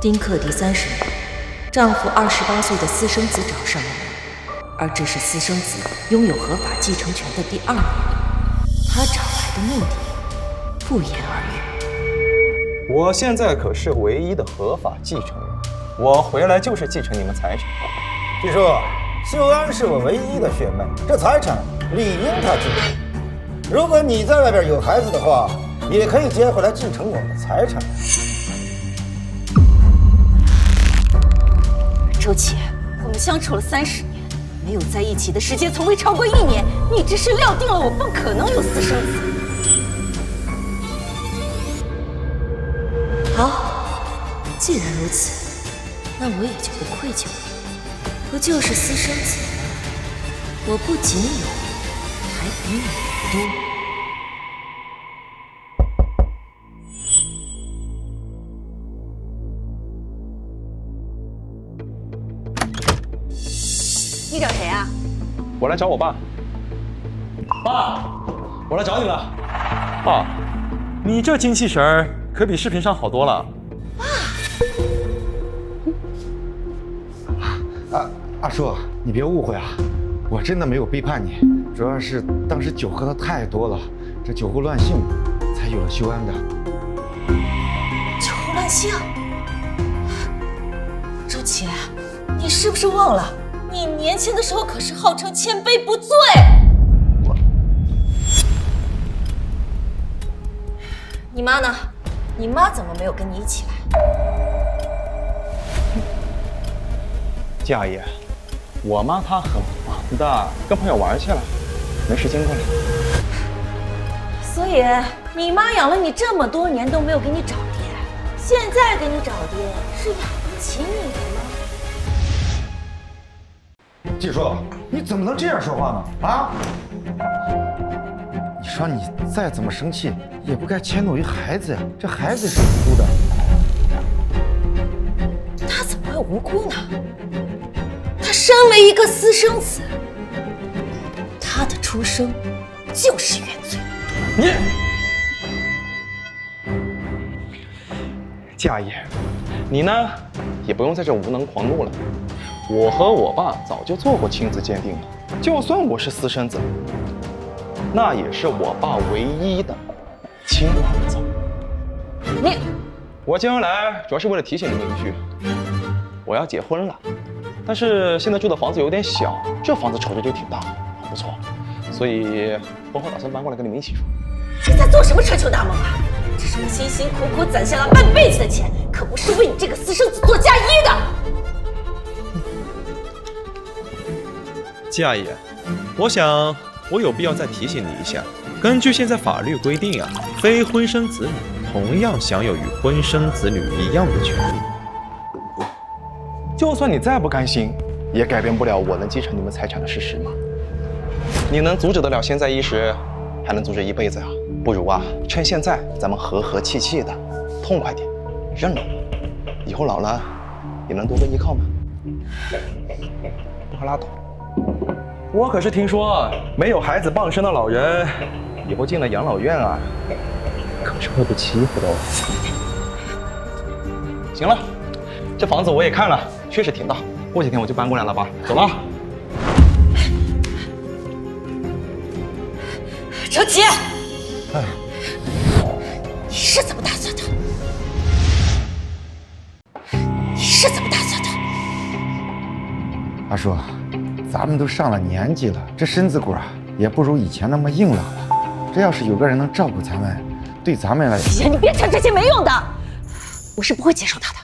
丁克第30年，丈夫28岁的私生子找上了门，而这是私生子拥有合法继承权的第2年。他找来的目的不言而喻。我现在可是唯一的合法继承人，我回来就是继承你们财产。据说秀安是我唯一的血脉，这财产理应她继承。如果你在外边有孩子的话，也可以接回来继承我的财产。周琦，我们相处了30年，没有在一起的时间从未超过1年，你只是料定了我不可能有私生子。好，既然如此，那我也就不愧疚了。不就是私生子吗？我不仅有，还比你多。你找谁啊？我来找我爸。爸，我来找你了。爸，你这精气神儿可比视频上好多了。阿叔，你别误会啊，我真的没有背叛你，主要是当时酒喝的太多了，这酒后乱性才有了秀安的。酒后乱性？周琦，你是不是忘了？你年轻的时候可是号称千杯不醉。你妈呢？你妈怎么没有跟你一起来？家爷，我妈她很忙的，跟朋友玩去了，没时间过来。所以你妈养了你这么多年都没有给你找爹，现在给你找爹是养不起你的吗？季叔，你怎么能这样说话呢？啊！你说你再怎么生气，也不该迁怒于孩子呀。这孩子是无辜的。他怎么会无辜呢？他身为一个私生子，他的出生就是原罪。家爷，你呢也不用在这无能狂怒了。我和我爸早就做过亲子鉴定了，就算我是私生子，那也是我爸唯一的亲儿子。我今天来主要是为了提醒你们一句，我要结婚了，但是现在住的房子有点小，这房子瞅着就挺大，很不错，所以婚后打算搬过来跟你们一起住。你在做什么春秋大梦啊？这是我辛辛苦苦攒下了半辈子的钱，可不是为你这个私生子做嫁衣的。季阿姨，我想我有必要再提醒你一下，根据现在法律规定啊，非婚生子女同样享有与婚生子女一样的权利。就算你再不甘心，也改变不了我能继承你们财产的事实嘛。你能阻止得了现在一时，还能阻止一辈子啊？不如啊，趁现在咱们和和气气的，痛快点，认了我，以后老了也能多个依靠嘛。不喝拉倒。我可是听说，没有孩子傍身的老人，以后进了养老院啊，可是会被欺负的哦。行了，这房子我也看了，确实挺大，过几天我就搬过来了吧。走了。周琦，你是怎么打算的？你是怎么打算的？阿叔，咱们都上了年纪了，这身子骨啊，也不如以前那么硬朗了。这要是有个人能照顾咱们，对咱们来说……哎呀，你别扯这些没用的，我是不会接受他的。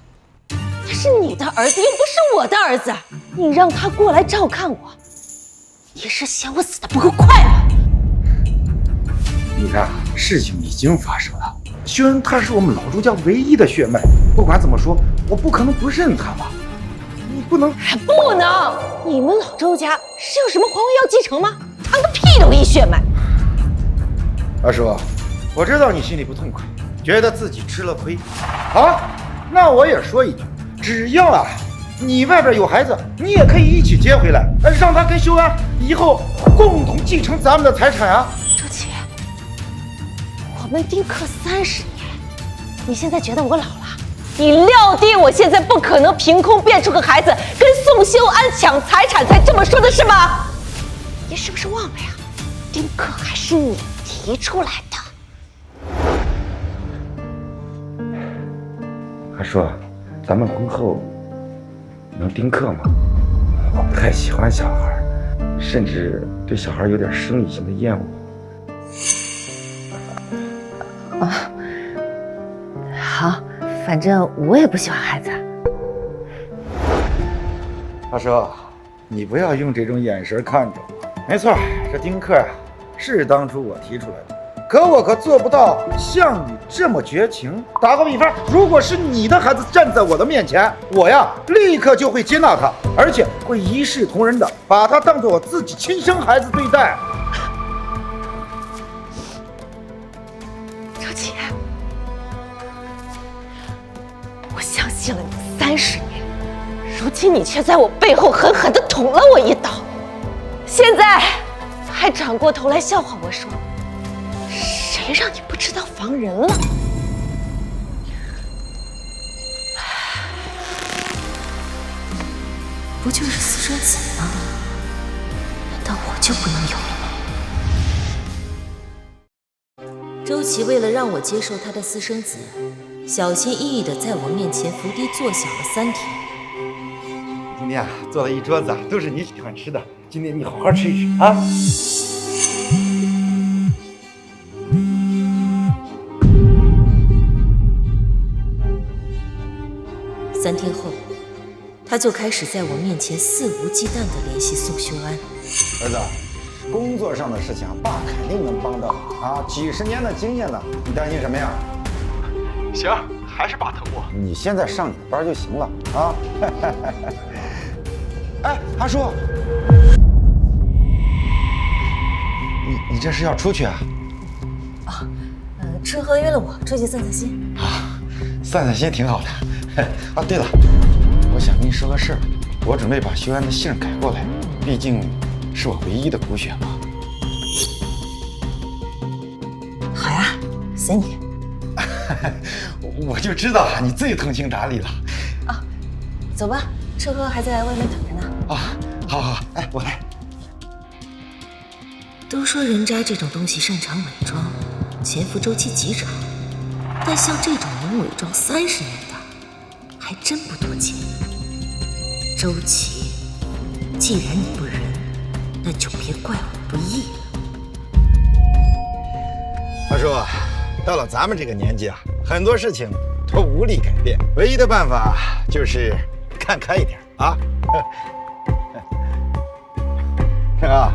他是你的儿子，又不是我的儿子，你让他过来照看我，你是嫌我死的不够快吗？你看，事情已经发生了。秀恩她是我们老周家唯一的血脉，不管怎么说，我不可能不认她吧？你不能，不能！你们老周家是有什么皇位要继承吗？谈个屁都一血脉！阿叔，我知道你心里不痛快，觉得自己吃了亏。好，那我也说一句，只要啊，你外边有孩子，你也可以一起接回来，让他跟秀安以后共同继承咱们的财产啊。周琦，我们丁克30年，你现在觉得我老了？你料定我现在不可能凭空变出个孩子跟宋修安抢财产才这么说的是吗？你是不是忘了呀？丁克还是你提出来的。阿叔，咱们婚后能丁克吗？我不太喜欢小孩，甚至对小孩有点生理性的厌恶。好，反正我也不喜欢孩子。阿叔，你不要用这种眼神看着我。没错，这丁克啊，是当初我提出来的，可我可做不到像你这么绝情。打个比方，如果是你的孩子站在我的面前，我呀立刻就会接纳他，而且会一视同仁的把他当做我自己亲生孩子对待。周琦，我相信了你30年，如今你却在我背后狠狠地捅了我一刀，现在还转过头来笑话我说，谁让你不知道防人了？不就是私生子吗？难道我就不能有了吗？周琦为了让我接受他的私生子，小心翼翼地在我面前伏低坐享了3天。今天啊，做了一桌子啊，都是你喜欢吃的，今天你好好吃一吃啊。3天后，他就开始在我面前肆无忌惮地联系宋修安。儿子，工作上的事情，爸肯定能帮到你啊！几十年的经验了，你担心什么呀？行，还是爸疼我。你现在上你的班就行了啊！哎，阿叔，你这是要出去啊？春和约了我出去散散心。啊，散散心挺好的。啊，对了，我想跟你说个事儿，我准备把修安的姓改过来，毕竟是我唯一的骨血嘛。好呀，随你。我就知道你最通情达理了。啊，走吧，车哥还在外面等着呢。啊，好好，哎，我来。都说人渣这种东西擅长伪装，潜伏周期极长，但像这种能伪装30年的，还真不多见。周琦，既然你不仁，那就别怪我不义了。他说，到了咱们这个年纪啊，很多事情都无力改变，唯一的办法就是看开一点啊。这个，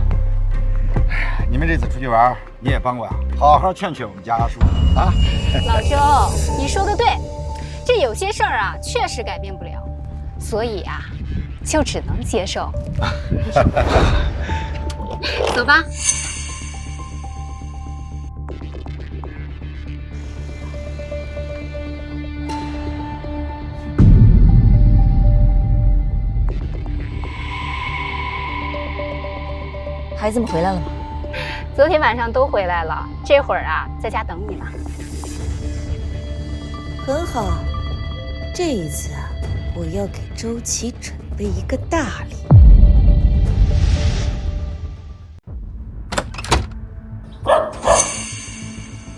你们这次出去玩，你也帮我呀，好好劝劝我们家阿叔啊。老周，你说的对，这有些事儿啊，确实改变不了，所以啊，就只能接受。走吧。孩子们回来了吗？昨天晚上都回来了，这会儿啊，在家等你呢。很好，这一次啊，我要给周琦准备一个大礼。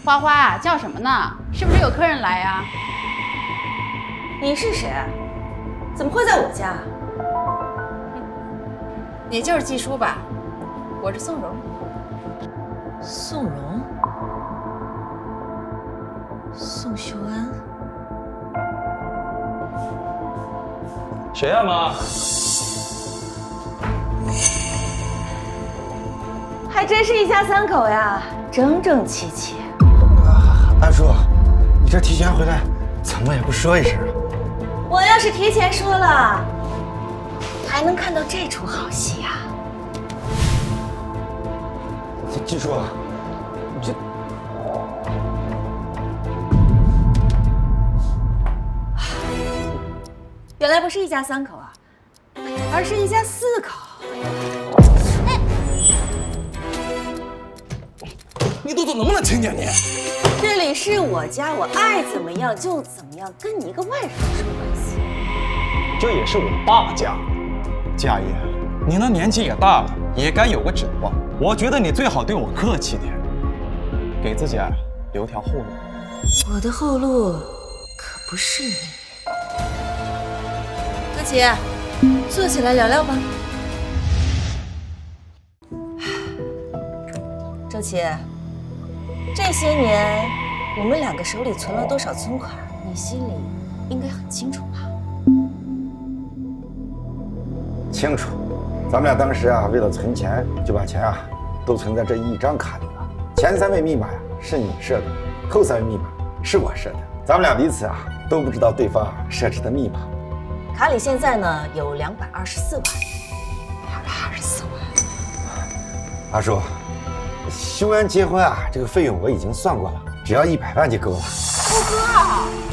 花花叫什么呢？是不是有客人来呀？你是谁？怎么会在我家？你就是季叔吧？我是宋荣。宋荣，宋秀安，谁呀，妈？还真是一家3口呀，整整齐齐。安叔，你这提前回来，怎么也不说一声啊？我要是提前说了，还能看到这出好戏呀？季叔，这原来不是一家3口啊，而是一家4口。你动作能不能轻点你？这里是我家，我爱怎么样就怎么样，跟你一个外人有什么关系？这也是我爸家。家爷，你那年纪也大了，也该有个指望。我觉得你最好对我客气点，给自己留条后路。我的后路可不是你。歌琪，坐起来聊聊吧。周琪，这些年我们两个手里存了多少存款，你心里应该很清楚吧？清楚，咱们俩当时为了存钱，就把钱都存在这一张卡里了。前3位密码是你设的，后3位密码是我设的。咱们俩彼此都不知道对方设置的密码。卡里现在呢有224万。224万。阿叔，修安结婚这个费用我已经算过了，只要100万就够了。哥，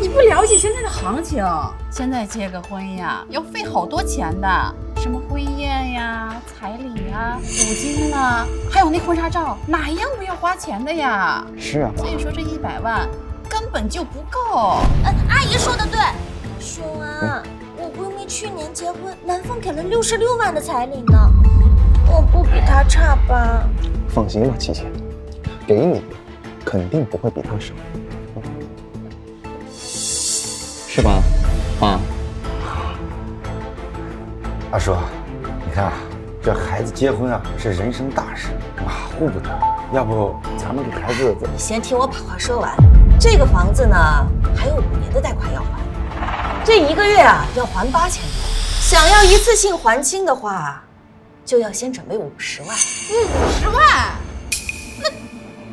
你不了解现在的行情，现在结个婚呀要费好多钱的，什么婚宴呀、彩礼呀、礼金呢，还有那婚纱照，哪一样不要花钱的呀？是啊，所以说这100万根本就不够。阿姨说的对，秀安，我闺蜜去年结婚，男方给了66万的彩礼呢，我不比她差吧？放心吧，琪琪，给你肯定不会比他少，是吧？阿叔，你看这孩子结婚是人生大事，马虎不得。要不咱们给孩子……你先听我把话说完。这个房子呢，还有5年的贷款要还，这1个月要还8000多。想要一次性还清的话，就要先准备50万。50万？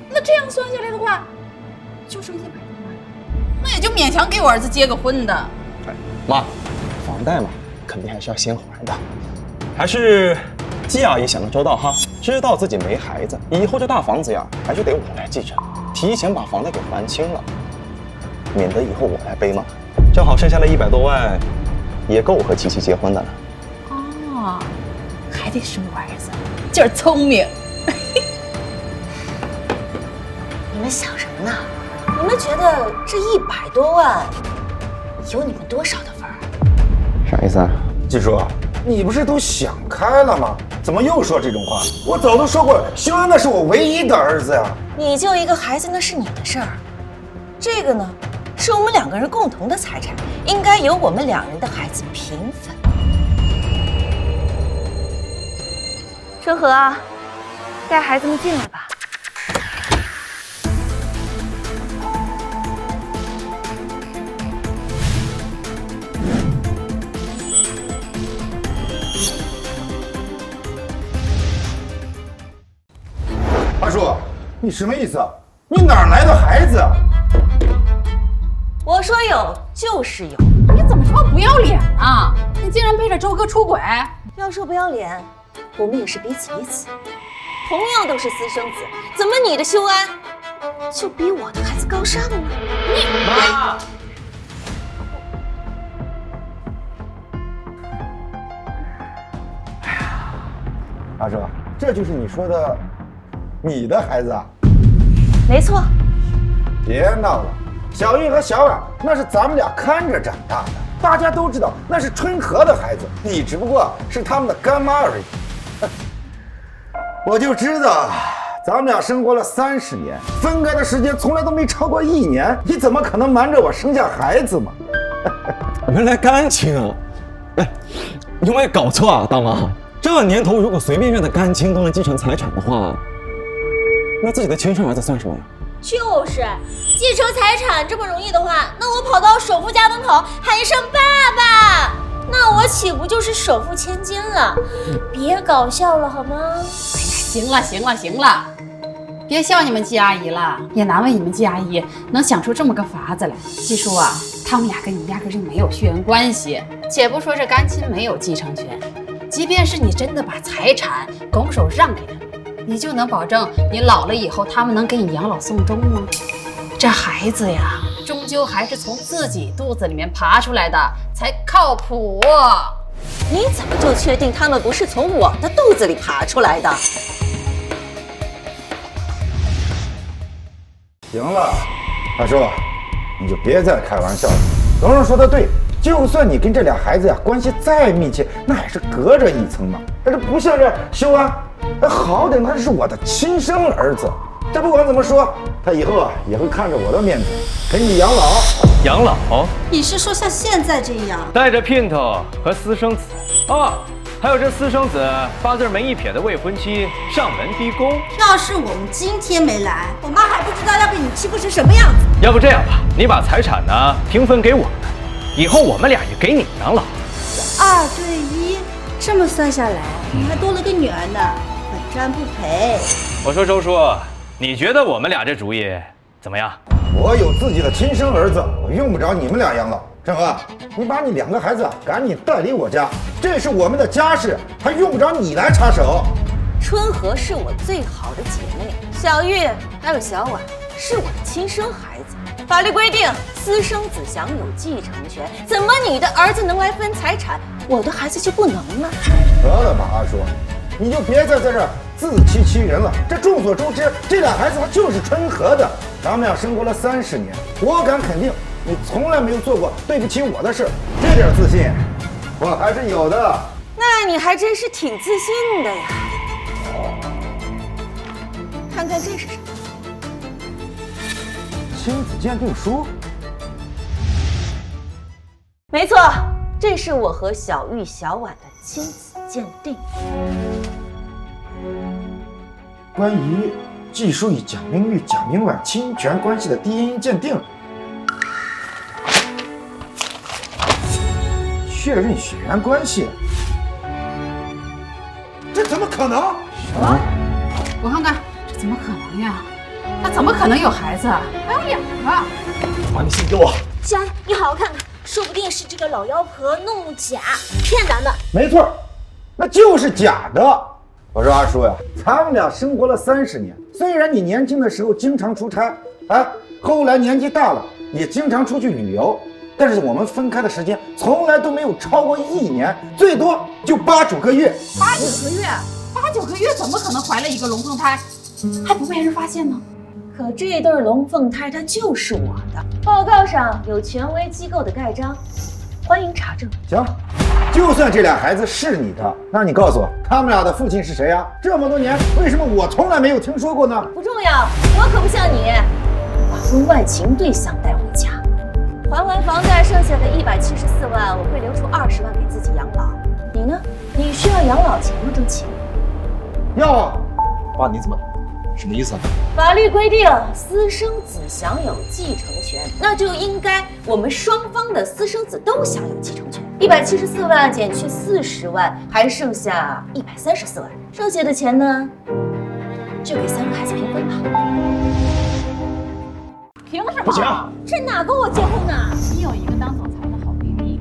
那这样算下来的话，就剩100多万，那也就勉强给我儿子结个婚的。妈，房贷嘛，肯定还是要先还的。还是季阿姨想得周到哈，知道自己没孩子，以后这大房子还是得我来继承，提前把房贷给还清了，免得以后我来背嘛。正好剩下的100多万，也够我和琪琪结婚的了。哦，还得是我儿子，劲儿聪明。你们想什么呢？你们觉得这100多万有你们多少的份儿？啥意思啊？季叔，你不是都想开了吗？怎么又说这种话？我早都说过，修安那是我唯一的儿子呀。你就一个孩子，那是你的事儿。这个呢，是我们2个人共同的财产，应该由我们2人的孩子平分。春和，带孩子们进来吧。阿叔，你什么意思？你哪来的孩子？我说有就是有。你怎么这么不要脸啊？你竟然背着周哥出轨！要说不要脸，我们也是彼此，同样都是私生子，怎么你的修安就比我的孩子高尚呢？妈，阿叔，这就是你说的你的孩子啊？没错。别闹了，小玉和小婉那是咱们俩看着长大的，大家都知道那是春和的孩子，你只不过是他们的干妈而已。我就知道，咱们俩生活了30年，分开的时间从来都没超过1年，你怎么可能瞒着我生下孩子嘛？原来感情啊！哎，有没有搞错啊，大妈？这年头如果随便的干亲都能继承财产的话，那自己的亲生儿子算什么呀？就是，继承财产这么容易的话，那我跑到首富家门口喊一声爸爸，那我岂不就是首富千金了？别搞笑了好吗？行了，别笑你们季阿姨了，也难为你们季阿姨能想出这么个法子来。季叔啊，他们俩跟你压根就没有血缘关系，且不说这干亲没有继承权，即便是你真的把财产拱手让给他们，你就能保证你老了以后他们能给你养老送终吗？这孩子呀，终究还是从自己肚子里面爬出来的才靠谱。你怎么就确定他们不是从我的肚子里爬出来的？行了，大叔，你就别再开玩笑了。蓉蓉说的对，就算你跟这俩孩子呀关系再密切，那也是隔着一层嘛。但是不像这修安，好歹他是我的亲生儿子。这不管怎么说，他以后啊也会看着我的面子给你养老。养老？你是说像现在这样，带着姘头和私生子哦，还有这私生子八字没一撇的未婚妻上门逼宫。要是我们今天没来，我妈还不知道要被你欺负成什么样子。要不这样吧，你把财产呢平分给我们，以后我们俩也给你养老。2对1，这么算下来，你还多了个女儿呢，本占不赔。我说周叔，你觉得我们俩这主意怎么样？我有自己的亲生儿子，我用不着你们俩养老。郑和，你把你2个孩子赶紧带离我家，这是我们的家事，还用不着你来插手。春和是我最好的姐妹，小玉还有小婉是我的亲生孩子。法律规定，私生子享有继承权，怎么你的儿子能来分财产，我的孩子就不能呢？得了吧，阿叔，你就别再在这儿自欺欺人了。这众所周知，这俩孩子他就是春和的。咱们俩生活了30年，我敢肯定，你从来没有做过对不起我的事。这点自信，我还是有的。那你还真是挺自信的呀。看看这是什么？亲子鉴定书。没错，这是我和小玉、小婉的亲子鉴定。关于技术与蒋明玉、蒋明婉侵权关系的 DNA 鉴定，确认血缘关系，这怎么可能？啊！我看看，这怎么可能呀？他怎么可能有孩子？还有2个！把你信给我。小安，你好好看看，说不定是这个老妖婆弄假骗咱们。没错，那就是假的。我说阿叔呀，咱们俩生活了30年，虽然你年轻的时候经常出差，后来年纪大了也经常出去旅游，但是我们分开的时间从来都没有超过1年，最多就8、9个月。8、9个月？8、9个月怎么可能怀了一个龙凤胎，还不被人发现呢？可这对龙凤胎它就是我的，报告上有权威机构的盖章，欢迎查证。行，就算这俩孩子是你的，那你告诉我，他们俩的父亲是谁呀？这么多年，为什么我从来没有听说过呢？不重要，我可不像你，把婚外情对象带回家，还完房贷剩下的174万，我会留出20万给自己养老。你呢？你需要养老钱吗，周琦？要啊。爸，你怎么？什么意思啊？法律规定，私生子享有继承权，那就应该我们双方的私生子都享有继承权。174万减去40万，还剩下134万，剩下的钱呢，就给3个孩子平分吧。凭什么？不行，这哪跟我结婚呢？你有一个当总裁的好闺蜜，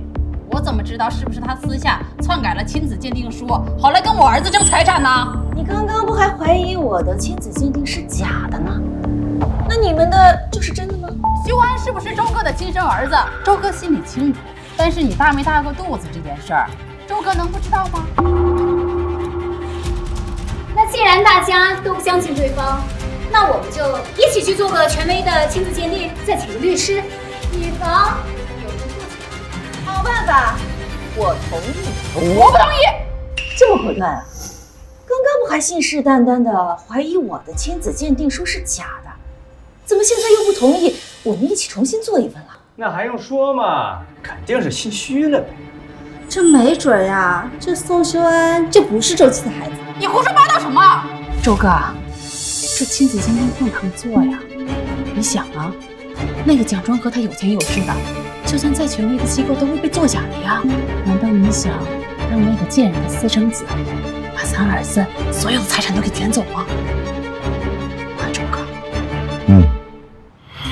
我怎么知道是不是她私下篡改了亲子鉴定书，好来跟我儿子争财产呢？你刚刚不还怀疑我的亲子鉴定是假的呢？那你们的就是真的吗？修安是不是周哥的亲生儿子？周哥心里清楚，但是你大没大过肚子这件事儿，周哥能不知道吗？那既然大家都不相信对方，那我们就一起去做个权威的亲子鉴定，再请个律师，以防有人作假。好办法，我同意。我不同意。这么果断啊？刚刚不还信誓旦旦的怀疑我的亲子鉴定书是假的，怎么现在又不同意我们一起重新做一份了？那还用说吗？肯定是心虚了呗。这没准呀，这宋修安就不是周琦的孩子。你胡说八道什么？周哥，这亲子鉴定不能做呀。你想啊，那个蒋庄和他有钱有势的，就算再权威的机构都会被作假的呀。难道你想让那个贱人的私生子把3儿子所有的财产都给卷走吗？啊，周哥。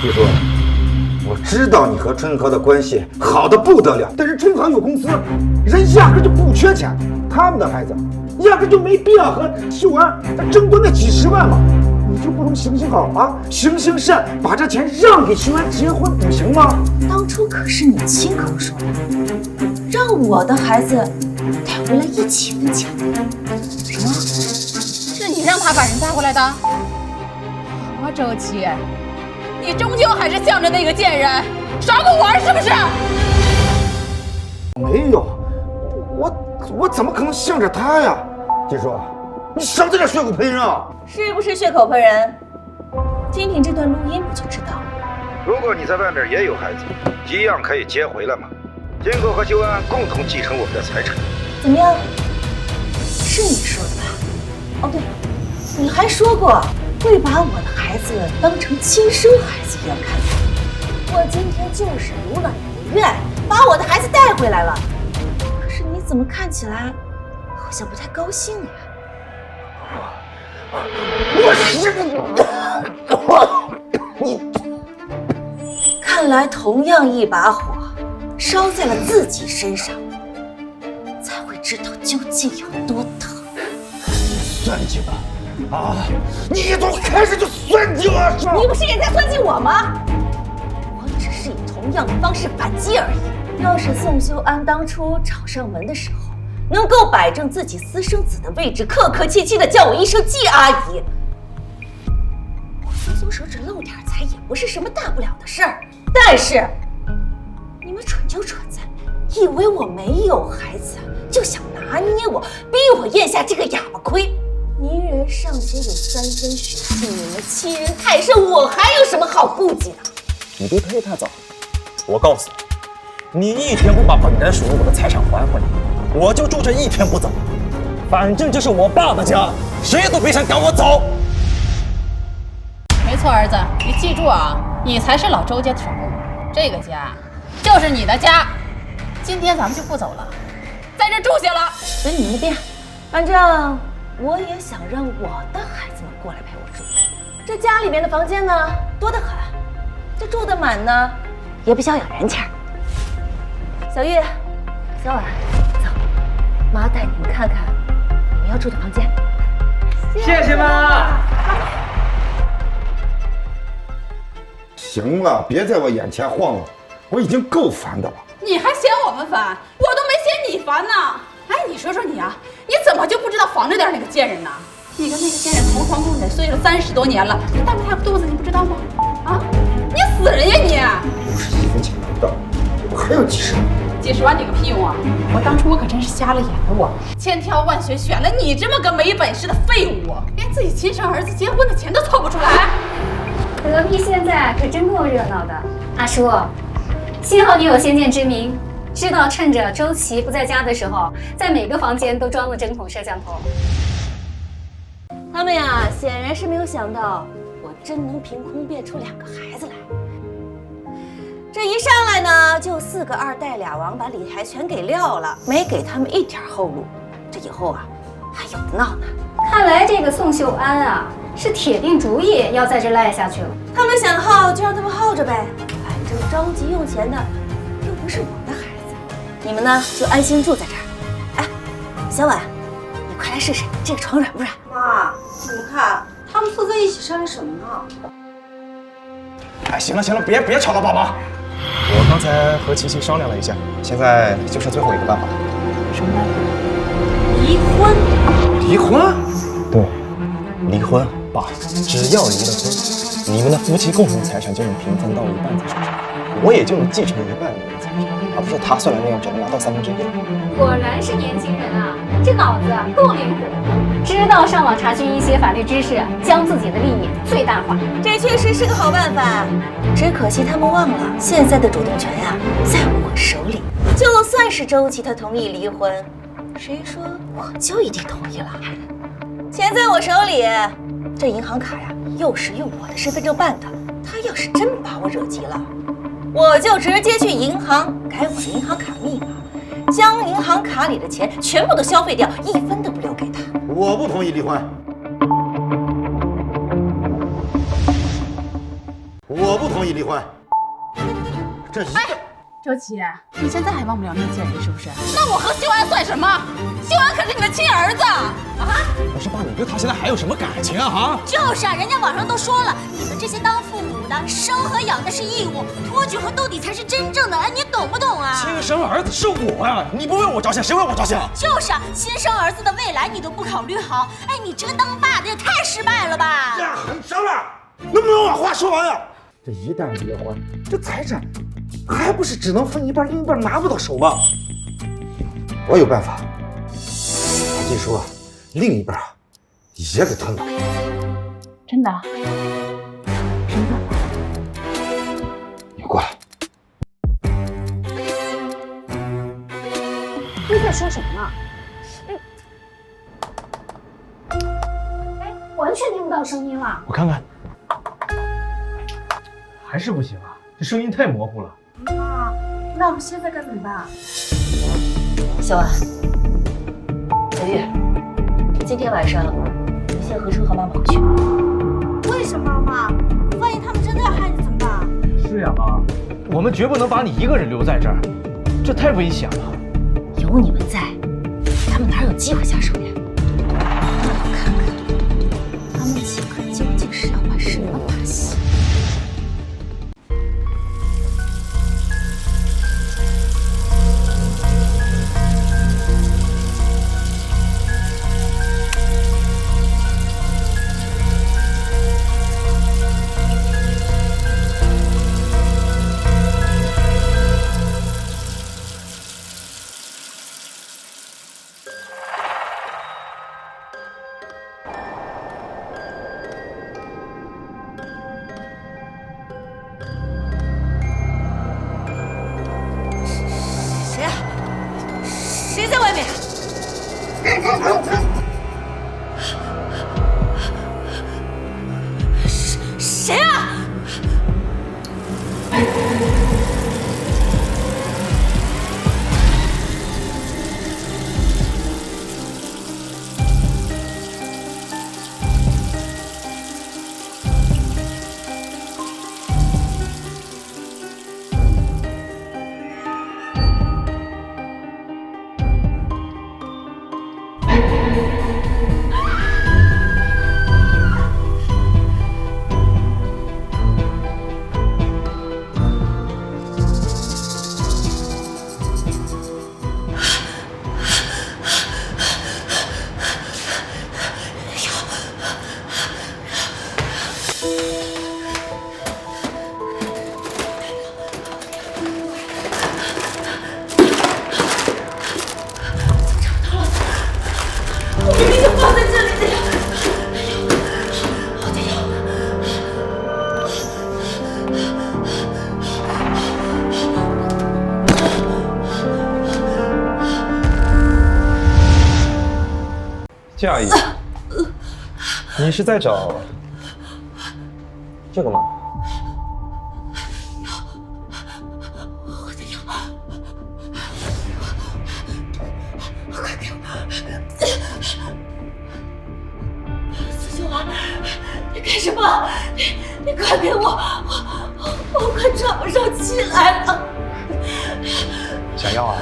据说，我知道你和春和的关系好的不得了，但是春和有公司，人压根就不缺钱，他们的孩子压根就没必要和秀安争夺那几10万嘛。你就不能行行好啊，行行善，把这钱让给秀安结婚不行吗？当初可是你亲口说的，让我的孩子带回来一起分钱。什么？是你让他把人带回来的？好啊，周琦，你终究还是向着那个贱人，耍我玩是不是？没有，我怎么可能向着他呀？金叔，你少在这血口喷人啊！是不是血口喷人？听听这段录音不就知道了。如果你在外面也有孩子，一样可以接回来嘛。金哥和修安共同继承我们的财产。怎么样？是你说的吧？哦对，你还说过会把我的孩子当成亲生孩子一样看待。我今天就是如了你的愿，把我的孩子带回来了。可是你怎么看起来好像不太高兴呀？看来同样一把火烧在了自己身上，才会知道究竟有多疼。算计我啊！你从开始就算计我是吧？你不是也在算计我吗？我只是以同样的方式反击而已。要是宋修安当初找上门的时候，能够摆正自己私生子的位置，客客气气的叫我一声季阿姨，我松松手指露点财也不是什么大不了的事儿。但是你们蠢就蠢在以为我没有孩子，就想拿捏我，逼我咽下这个哑巴亏。泥人尚且有3分血气，你们欺人太甚，我还有什么好顾忌的？你别推得太早。我告诉你，你一天不把本该属于我的财产还回来，我就住这一天不走。反正这是我爸的家，谁都别想赶我走。没错，儿子，你记住啊，你才是老周家的首，这个家就是你的家。今天咱们就不走了，在这住下了。随你们便，反正我也想让我的孩子们过来陪我住。这家里面的房间呢，多得很，这住得满呢，也不小有人气儿。小玉、小婉，走，妈带你们看看你们要住的房间。谢谢妈。行了，别在我眼前晃了，我已经够烦的了。你还嫌我们烦？我都没嫌你烦呢。哎，你说说你啊，你怎么就不知道防着点那个贱人呢？你跟那个贱人同床共枕睡了30多年了，他大不大个肚子你不知道吗？啊，你死人呀你！51分钱不到，我还有几十万。几十万你个屁用啊！我当初我可真是瞎了眼了，我千挑万选选了你这么个没本事的废物，连自己亲生儿子结婚的钱都凑不出来。隔壁现在可真够热闹的。阿叔，幸好你有先见之明，知道趁着周琦不在家的时候，在每个房间都装了针孔摄像头。他们呀，显然是没有想到我真能凭空变出2个孩子来。这一上来呢，就4个2代2王把李台全给撂了，没给他们一点后路。这以后啊，还有的闹呢。看来这个宋秀安啊，是铁定主意要在这赖下去了。他们想耗就让他们耗着呗，反正着急用钱的又不是我的孩子。你们呢就安心住在这儿。哎，小婉，你快来试试这个床软不软？妈，你们看他们坐在一起商量什么呢？哎，行了行了，别吵了，爸妈。我刚才和琪琪商量了一下，现在就剩最后一个办法了。什么办法？离婚。离婚？对，离婚。爸，只要离了婚，你们的夫妻共同财产就能平分到1半在手上，我也就能继承1半你们的财产，而不是他算的那样只能拿到1/3。果然是年轻人啊，这脑子够灵活，知道上网查询一些法律知识，将自己的利益最大化。这确实是个好办法，只可惜他们忘了，现在的主动权呀在我手里。就算是周琦他同意离婚，谁说我就一定同意了？钱在我手里，这银行卡呀又是用我的身份证办的，他要是真把我惹急了，我就直接去银行改我的银行卡密码，将银行卡里的钱全部都消费掉，1分都不留给他。我不同意离婚。我不同意离婚。这一个。周琦，你现在还忘不了那个贱人是不是？那我和秀安算什么？秀安可是你的亲儿子啊！可是爸，你对他现在还有什么感情啊？哈，就是啊，人家网上都说了，你们这些当父母的，生和养的是义务，托举和斗底才是真正的，哎，你懂不懂啊？亲生儿子是我呀，你不为我着想，谁为我着想？就是啊，亲生儿子的未来你都不考虑好，哎，你这个当爸的也太失败了吧！呀，很伤了，能不能把话说完呀？这一旦离婚，这财产还不是只能分一半，另一半拿不到手吗？我有办法，把季叔另一半也给吞了。真的？什么办法？你过来。你在说什么呢？完全听不到声音了。我看看，还是不行啊，这声音太模糊了。妈，那我们现在该怎么办？小婉，小玉，今天晚上你先和车和妈妈回去。为什么妈？万一他们真的要害你怎么办？是呀，妈，我们绝不能把你一个人留在这儿，这太危险了。有你们在，他们哪有机会下手呀？我看看他们几个究竟是要玩什么把戏。谁在外面？谁啊？季阿姨，你是在找这个吗？我的药，快给我！司秀兰，你干什么？你快给我！我快喘不上气来了。想要啊？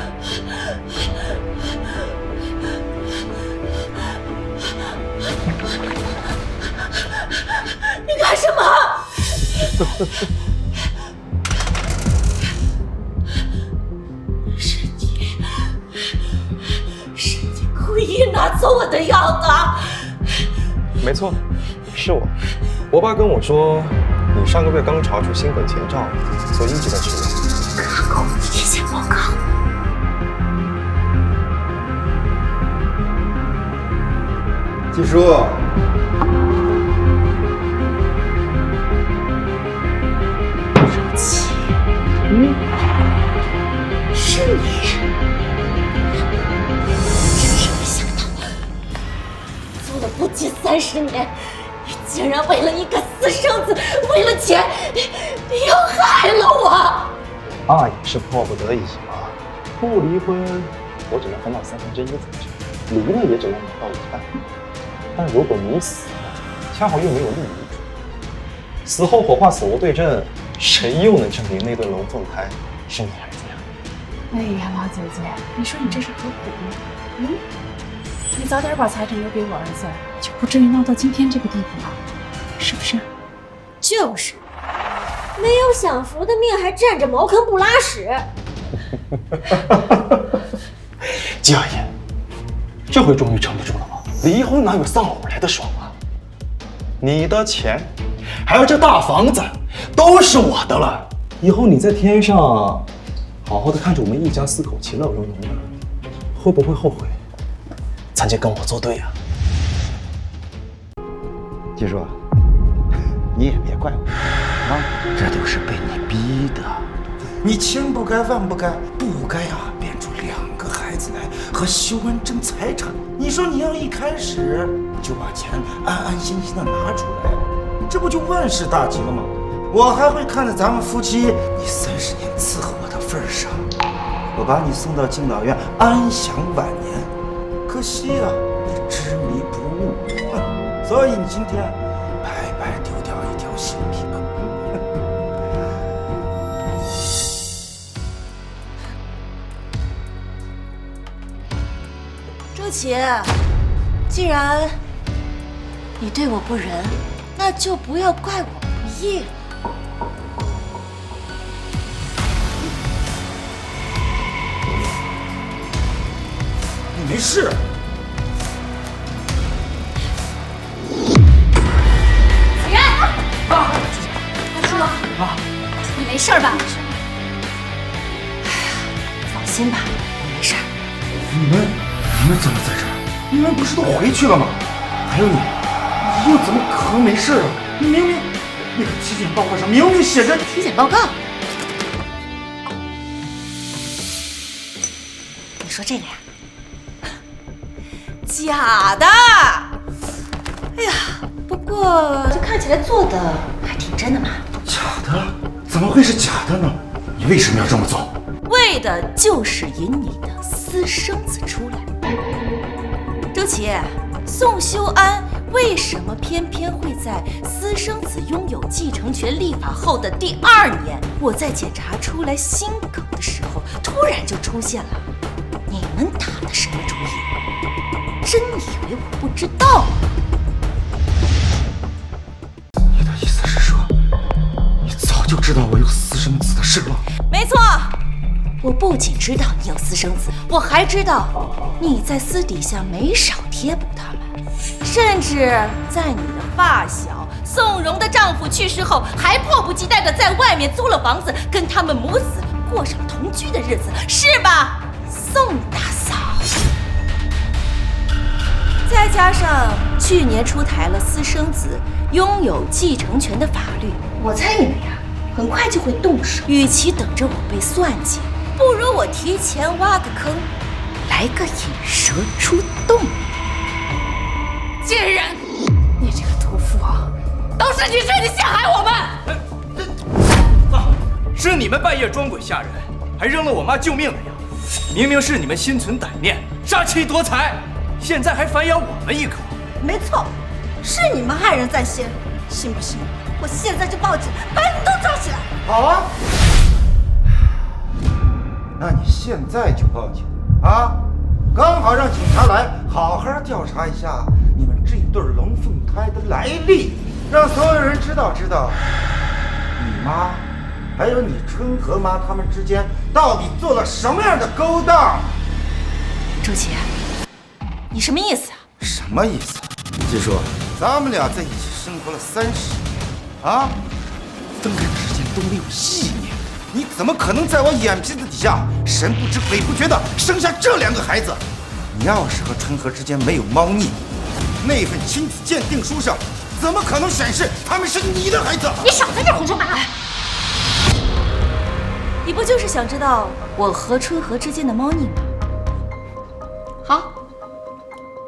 你干什么？是你故意拿走我的药的。没错，是我。我爸跟我说，你上个月刚查出心梗前兆，所以一直在吃药。看过我的体检报告。季叔，若琪，是你！真是没想到，做了不及30年，你竟然为了一个私生子，为了钱，你要害了我！爸也是迫不得已嘛，不离婚，我只能分到1/3财产，离了也只能拿到1半。但如果你死了，恰好又没有立遗嘱，死后火化死无对证，谁又能证明那对龙凤胎是你孩子呀？哎呀，老姐姐，你说你这是何苦呢？你早点把财产留给我儿子，就不至于闹到今天这个地步了，是不是？就是，没有享福的命，还占着茅坑不拉屎。季阿姨，这回终于撑不住了吗？离婚哪有丧偶来的爽啊！你的钱，还有这大房子，都是我的了。以后你在天上好好的看着我们一家4口其乐融融的，会不会后悔曾经跟我作对啊？季叔，你也别怪我啊，这都是被你逼的。你千不该万不该，不该啊变出2个孩子来和修恩争财产。你说你要一开始就把钱安安心心的拿出来，这不就万事大吉了吗？我还会看在咱们夫妻你30年伺候我的份上，我把你送到敬老院安享晚年。可惜啊，你执迷不悟，所以你今天白白丢掉一条性命。周琦，既然你对我不仁，那就不要怪我不义了。你没事？子然，大叔，你没事吧？放心吧，我没事。你们怎么在这儿？你们不是都回去了吗？还有你又怎么可能没事啊？你明明那个体检报告上明明写着体检报告。你说这个呀？假的。哎呀，不过这看起来做的还挺真的嘛。假的？怎么会是假的呢？你为什么要这么做？为的就是引你的私生子出来。周琦，宋修安为什么偏偏会在私生子拥有继承权立法后的第2年，我在检查出来心梗的时候，突然就出现了？你们打的什么主意？真以为我不知道？你的意思是说，你早就知道我有私生子的事了？没错，我不仅知道你有私生子，我还知道你在私底下没少贴补他们，甚至在你的发小宋荣的丈夫去世后，还迫不及待地在外面租了房子，跟他们母子过上同居的日子，是吧，宋大嫂？再加上去年出台了私生子拥有继承权的法律，我猜你们呀很快就会动手。与其等着我被算计，不如我提前挖个坑，来个引蛇出洞。贱人，你这个屠夫啊，都是你设计陷害我们！是你们半夜装鬼吓人，还扔了我妈救命的药。明明是你们心存歹念，杀妻夺财，现在还反咬我们一口。没错，是你们害人在先，信不信我现在就报警，把你们都抓起来？好啊，那你现在就报警啊！刚好让警察来好好调查一下你们这对龙凤胎的来历，让所有人知道你妈还有你春和妈他们之间到底做了什么样的勾当。周琦，你什么意思啊？什么意思？季叔，咱们俩在一起生活了30年啊，分开的时间都没有1年，你怎么可能在我眼皮子底下神不知鬼不觉的生下这2个孩子？你要是和春和之间没有猫腻，那份亲子鉴定书上怎么可能显示他们是你的孩子？你少在这胡说八道！你不就是想知道我和春和之间的猫腻吗？好，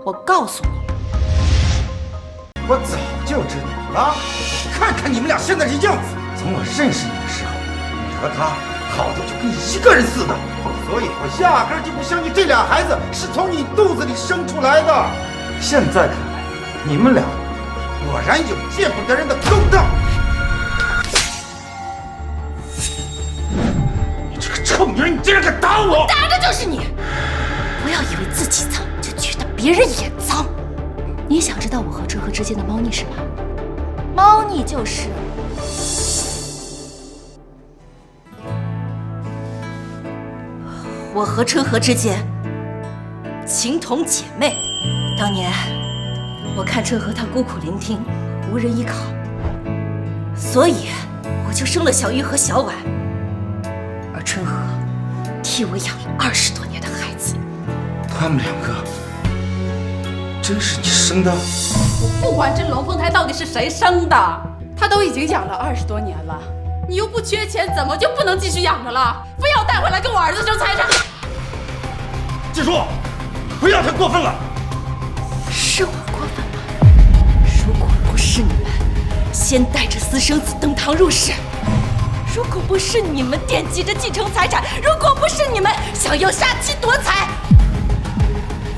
我告诉你，我早就知道了。看看你们俩现在这样子，从我认识你的时候，你和他好的就跟一个人似的，所以我压根就不相信这俩孩子是从你肚子里生出来的。现在看来，你们俩果然有见不得人的勾当。你这个臭女人，你竟然敢打我！打的就是你！不要以为自己脏就觉得别人也脏。你想知道我和春和之间的猫腻是吗？猫腻就是我和春和之间情同姐妹。当年我看春和她孤苦伶仃，无人依靠，所以我我就生了小玉和小婉，而春和替我养了20多年的孩子。他们2个真是你生的？我不管这龙凤胎到底是谁生的，他都已经养了20多年了，你又不缺钱，怎么就不能继续养着了？非要带回来跟我儿子争财产？季叔，不要太过分了。是我过分了？如果不是你们先带着私生子登堂入室，如果不是你们惦记着继承财产，如果不是你们想要杀妻夺财，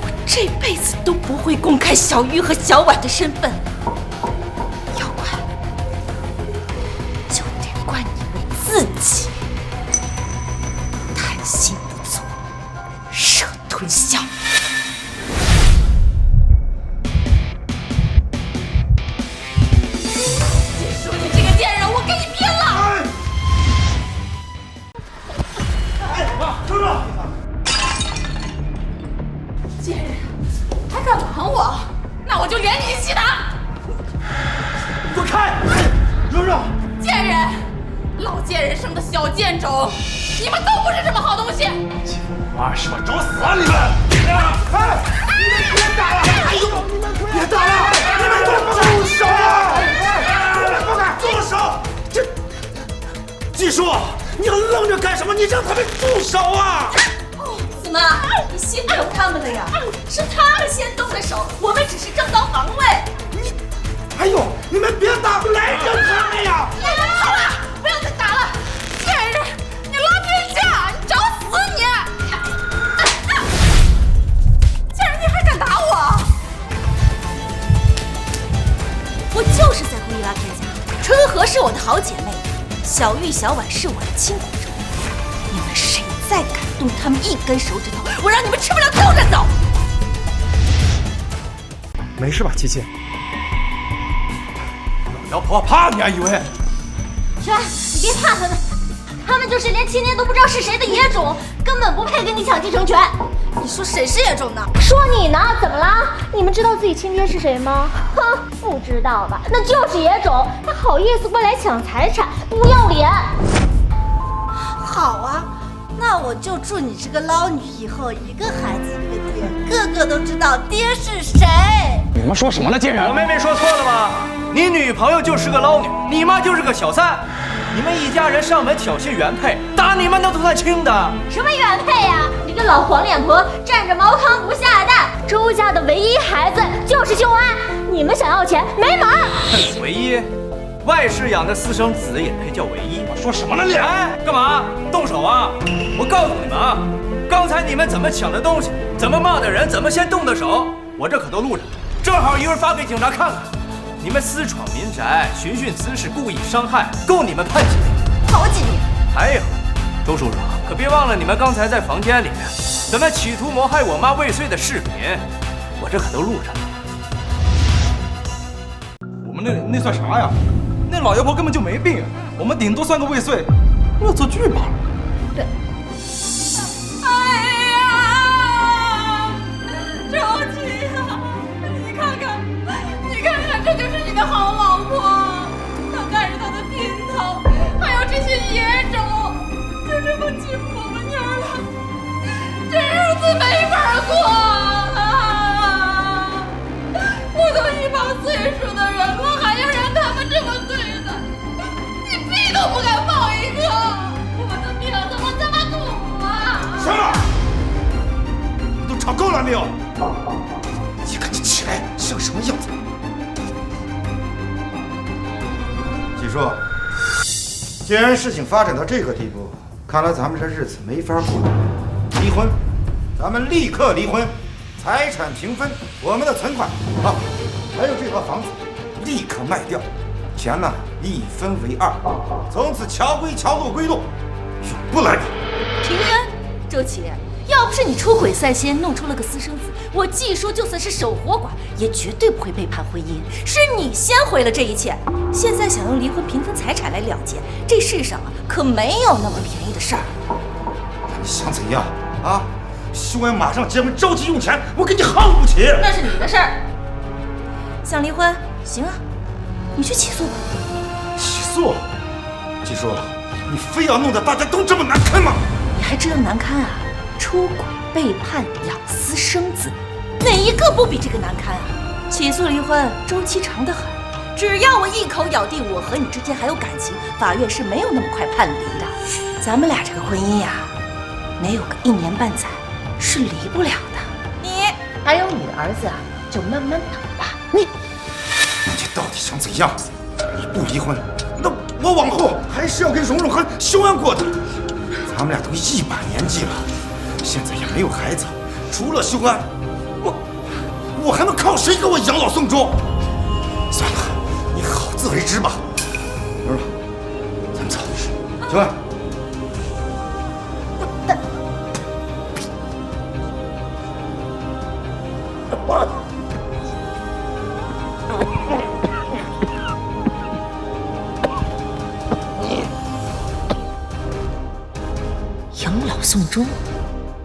我这辈子都不会公开小玉和小婉的身份。要怪，就得怪你们自己，贪心不足，蛇吞象。贱人，还敢瞒我，那我就连你一起打！滚开！蓉蓉，贱人，老贱人生的小贱种，你们都不是什么好东西！欺负我妈是吧？找死啊你们！哎，你们别打了！哎呦，你们别打了！你们给我住手啊！你们不敢住手！这，季叔，你愣着干什么？你让他们住手啊！怎么，你心疼他们了呀？是他们先动的手，我们只是正当防卫。哎呦，你们别打，来着他们呀！好了，不要再打了！贱人，你拉偏架，你找死你！贱人，你还敢打我？我就是在故意拉偏架。春和是我的好姐妹，小玉、小婉是我的亲骨肉。你们谁再敢动他们一根手指头，我让你们吃不了兜着走！没事吧，七七？老婆怕你还以为？轩，你别怕他们，他们就是连亲爹都不知道是谁的野种，根本不配跟你抢继承权。你说谁是野种呢？说你呢？怎么了？你们知道自己亲爹是谁吗？哼，不知道吧？那就是野种，他好意思过来抢财产，不要脸！好啊，那我就祝你这个捞女以后一个孩子一个爹，个个都知道爹是谁。你们说什么呢，贱人？我妹妹说错了吗？你女朋友就是个捞女，你妈就是个小三，你们一家人上门挑衅原配，打你们那都算轻的。什么原配呀？你个老黄脸婆，占着茅坑不下蛋！周家的唯一孩子就是秀安，你们想要钱没门儿！唯一，外室养的私生子也配叫唯一？我说什么呢你？哎，干嘛？动手啊！我告诉你们啊，刚才你们怎么抢的东西，怎么骂的人，怎么先动的手，我这可都录着，正好一会儿发给警察看看。你们私闯民宅、寻衅滋事、故意伤害，够你们判几年？好几年。还有，周叔叔，可别忘了你们刚才在房间里面怎么企图谋害我妈未遂的视频，我这可都录着。我们那算啥呀？那老妖婆根本就没病，我们顶多算个未遂，恶作剧罢了。对。哎呀，周琦呀，你看看。这就是你的好老婆，她看着她的姘头，还有这些野种，就这么欺负我们娘俩，这日子没法过啊！我都一把岁数的人了，还要让他们这么对待，你屁都不敢放一个，我的命怎么这么苦啊！行了，都吵够了没有？你赶紧起来，像什么样子？季叔，既然事情发展到这个地步，看来咱们这日子没法过。离婚，咱们立刻离婚，财产平分，我们的存款啊，还有这套房子，立刻卖掉，钱呢一分为2，从此桥归桥，路归路，永不来往。平分，周琦，要不是你出轨在先，弄出了个私生子，我季叔就算是守活寡，也绝对不会背叛婚姻。是你先毁了这一切，现在想用离婚平分财产来了结，这世上啊可没有那么便宜的事儿。那你想怎样啊？秀安马上结婚，着急用钱，我跟你耗不起。那是你的事儿。想离婚，行啊，你去起诉吧。起诉？季叔，你非要弄得大家都这么难堪吗？你还知道难堪啊？出轨、背叛、养私生子，哪一个不比这个难堪啊？起诉离婚周期长得很，只要我一口咬定我和你之间还有感情，法院是没有那么快判离的。咱们俩这个婚姻呀，没有个1年半载是离不了的。你还有你的儿子啊，就慢慢等吧。你到底想怎样？你不离婚，那我往后还是要跟蓉蓉和修安过的。咱们俩都一把年纪了，现在也没有孩子，除了修安，我还能靠谁给我养老送终？算了，你好自为之吧。蓉蓉，咱们走。修安。养老送终，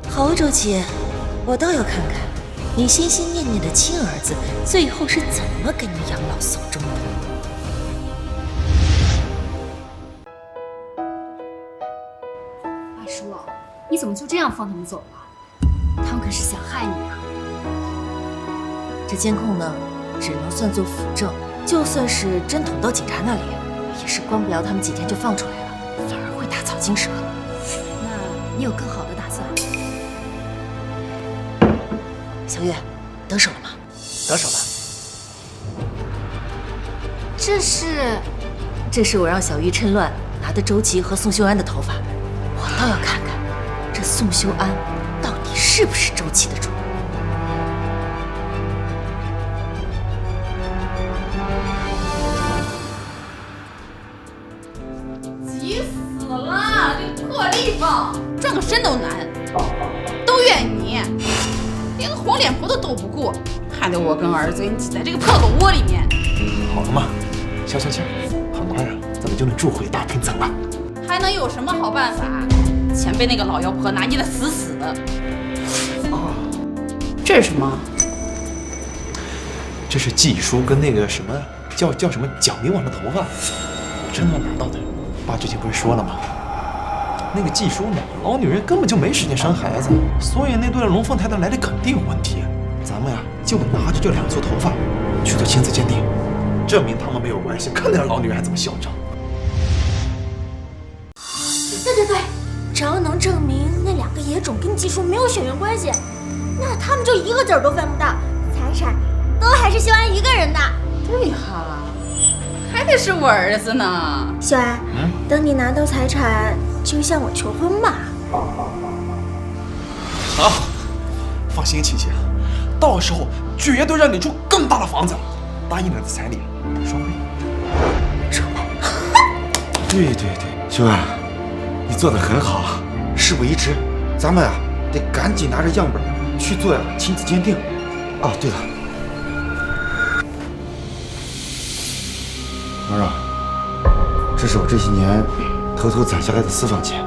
好周琦，我倒要看看你心心念念的亲儿子最后是怎么给你养老送终的。阿叔，你怎么就这样放他们走了？他们可是想害你啊！这监控呢，只能算作辅证，就算是真捅到警察那里，也是关不了他们几天就放出来了，反而会打草惊蛇。那你有更好的打算？小月，得手了吗？得手了。这是我让小玉趁乱拿的周琦和宋修安的头发，我倒要看看这宋修安到底是不是周琦的主。急死了！这破地方，转个身都难，都怨你，连个黄脸婆都斗不过，害得我跟儿子给你挤在这个破狗窝里面。好了嘛，消消气儿，很快啊，咱们就能住回大平层了。还能有什么好办法？钱被那个老妖婆拿捏得死死的。哦，这是什么？这是季叔跟那个什么叫什么蒋明王的头发，真乱拿到的。爸之前不是说了吗？那个季叔呢，老女人根本就没时间生孩子，所以那对龙凤胎的来历肯定有问题。咱们呀，就拿着这2撮头发去做亲子鉴定，证明他们没有关系，看那老女人还这么嚣张。对，只要能证明那2个野种跟季叔没有血缘关系，那他们就一个子儿都分不到，财产都还是修安一个人的。对哈，还得是我儿子呢。修安，等你拿到财产，就向我求婚嘛。好，放心，琪琪，到时候绝对让你住更大的房子，答应你的彩礼双倍。双倍。对，修安，你做得很好，事不宜迟，咱们啊得赶紧拿着样本去做亲子鉴定。哦，对了，蓉蓉，这是我这些年偷偷攒下来的私房钱，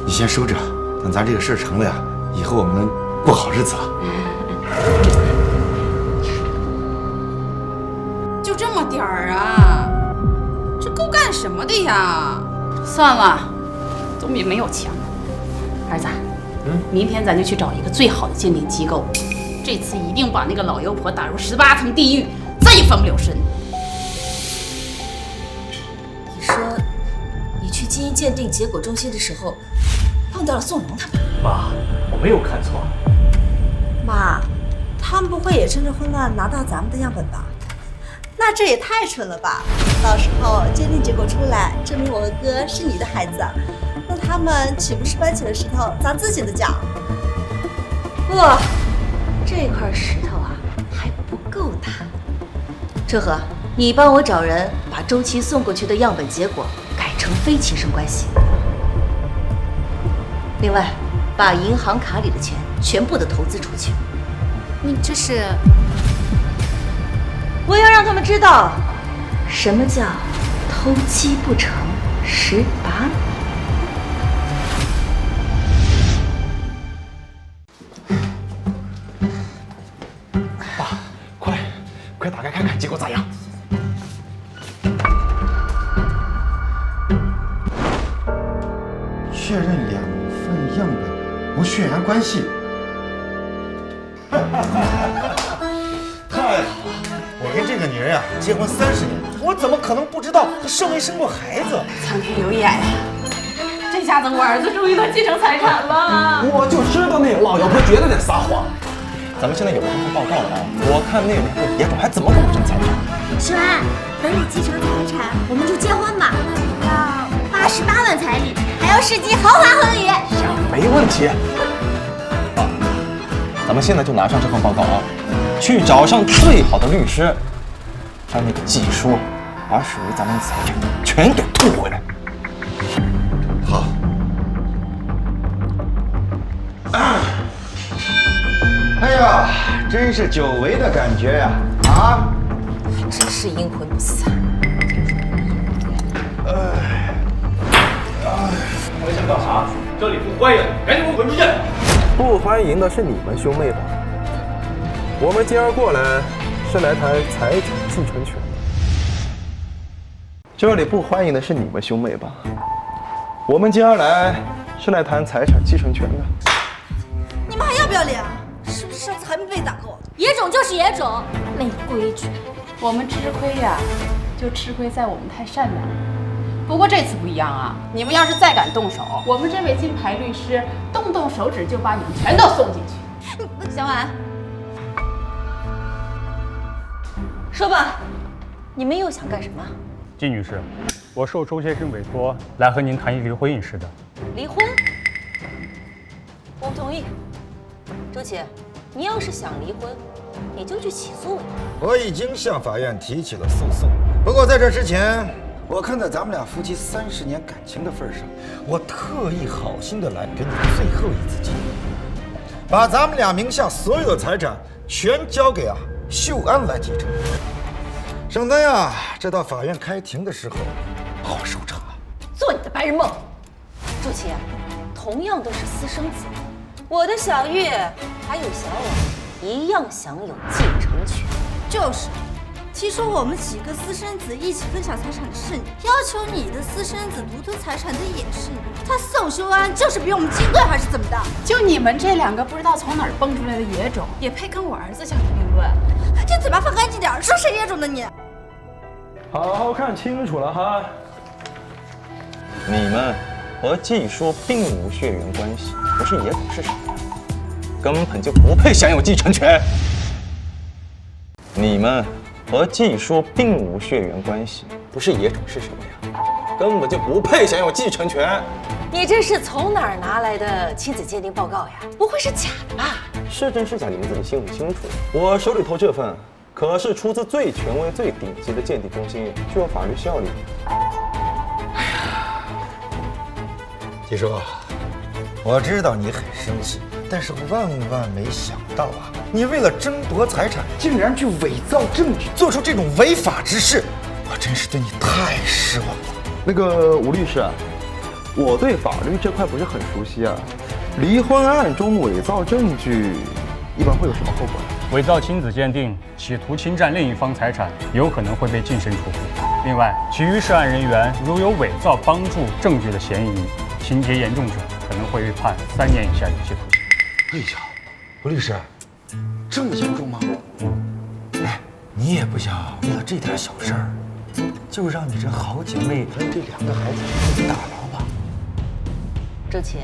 你先收着，等咱这个事儿成了呀，以后我们能过好日子了。就这么点儿啊？这够干什么的呀？算了，总比没有强。儿子，明天咱就去找一个最好的鉴定机构，这次一定把那个老妖婆打入18层地狱，再也翻不了身。你说，你去基因鉴定结果中心的时候，碰到了宋龙他们？妈，我没有看错。妈，他们不会也趁着混乱拿到咱们的样本吧？那这也太蠢了吧！到时候鉴定结果出来，证明我和哥是你的孩子，那他们岂不是搬起了石头砸自己的脚？不，这块石头啊还不够大。车和，你帮我找人把周琦送过去的样本结果改成非亲生关系。另外，把银行卡里的钱全部的投资出去。你这是？我要让他们知道，什么叫偷鸡不成蚀把米。爸，快打开看看结果咋样？确认2份样本无血缘关系。太好了！我跟这个女人啊结婚30年，我怎么可能不知道她生没生过孩子？苍天有眼呀！这下子我儿子终于能继承财产了。我就知道那个老妖婆绝对在撒谎。咱们现在有婚后报告了啊！我看那两个野种还怎么给我争财产？小安，等你继承财产，我们就结婚吧。要88万彩礼，还要世纪豪华婚礼。没问题。啊，咱们现在就拿上这份报告啊，去找上最好的律师，将那个季叔把属于咱们的财产全给吐回来。好。哎呀，真是久违的感觉呀！啊，真是阴魂不散。我想干啥？这里不欢迎，赶紧给我滚出去！不欢迎的是你们兄妹吧？我们今儿过来是来谈财产继承权的。这里不欢迎的是你们兄妹吧？我们今儿来是来谈财产继承权的。你们还要不要脸啊？是不是上次还没被打够？野种就是野种，没规矩。我们吃亏呀，就吃亏在我们太善良了。不过这次不一样啊！你们要是再敢动手，我们这位金牌律师动手指就把你们全都送进去。小婉，说吧，你们又想干什么？金女士，我受周先生委托来和您谈一离婚一事的。离婚？我不同意。周琦，你要是想离婚，你就去起诉呀。我已经向法院提起了诉讼，不过在这之前，我看在咱们俩夫妻30年感情的份上，我特意好心的来给你最后一次机会，把咱们俩名下所有的财产全交给秀安来继承，省得呀，这到法院开庭的时候好收场。做你的白日梦。周琦，同样都是私生子，我的小玉还有小婉一样享有继承权。就是。提出我们几个私生子一起分享财产的是你，要求你的私生子独吞财产的也是你。他宋修安就是比我们金贵还是怎么的？就你们这2个不知道从哪儿蹦出来的野种，也配跟我儿子相提并论？这嘴巴放干净点，说谁野种的你？好好看清楚了哈！你们和季叔并无血缘关系，不是野种是什么呀？根本就不配享有继承权。你们和季叔并无血缘关系，不是野种是什么呀？根本就不配享有继承权。你这是从哪儿拿来的亲子鉴定报告呀？不会是假的吧？是真是假，你们自己心里清楚。我手里头这份可是出自最权威、最顶级的鉴定中心，具有法律效力。哎呀，季叔，我知道你很生气，但是万万没想到你为了争夺财产，竟然去伪造证据，做出这种违法之事，我真是对你太失望了。那个吴律师啊，我对法律这块不是很熟悉啊。离婚案中伪造证据，一般会有什么后果呢？伪造亲子鉴定，企图侵占另一方财产，有可能会被净身处决。另外，其余涉案人员如有伪造帮助证据的嫌疑，情节严重者可能会被判3年以下有期徒刑。哎呀，吴律师，这么严重吗？哎，你也不想为了这点小事儿，就让你这好姐妹还有这2个孩子去打牢吧？周琦，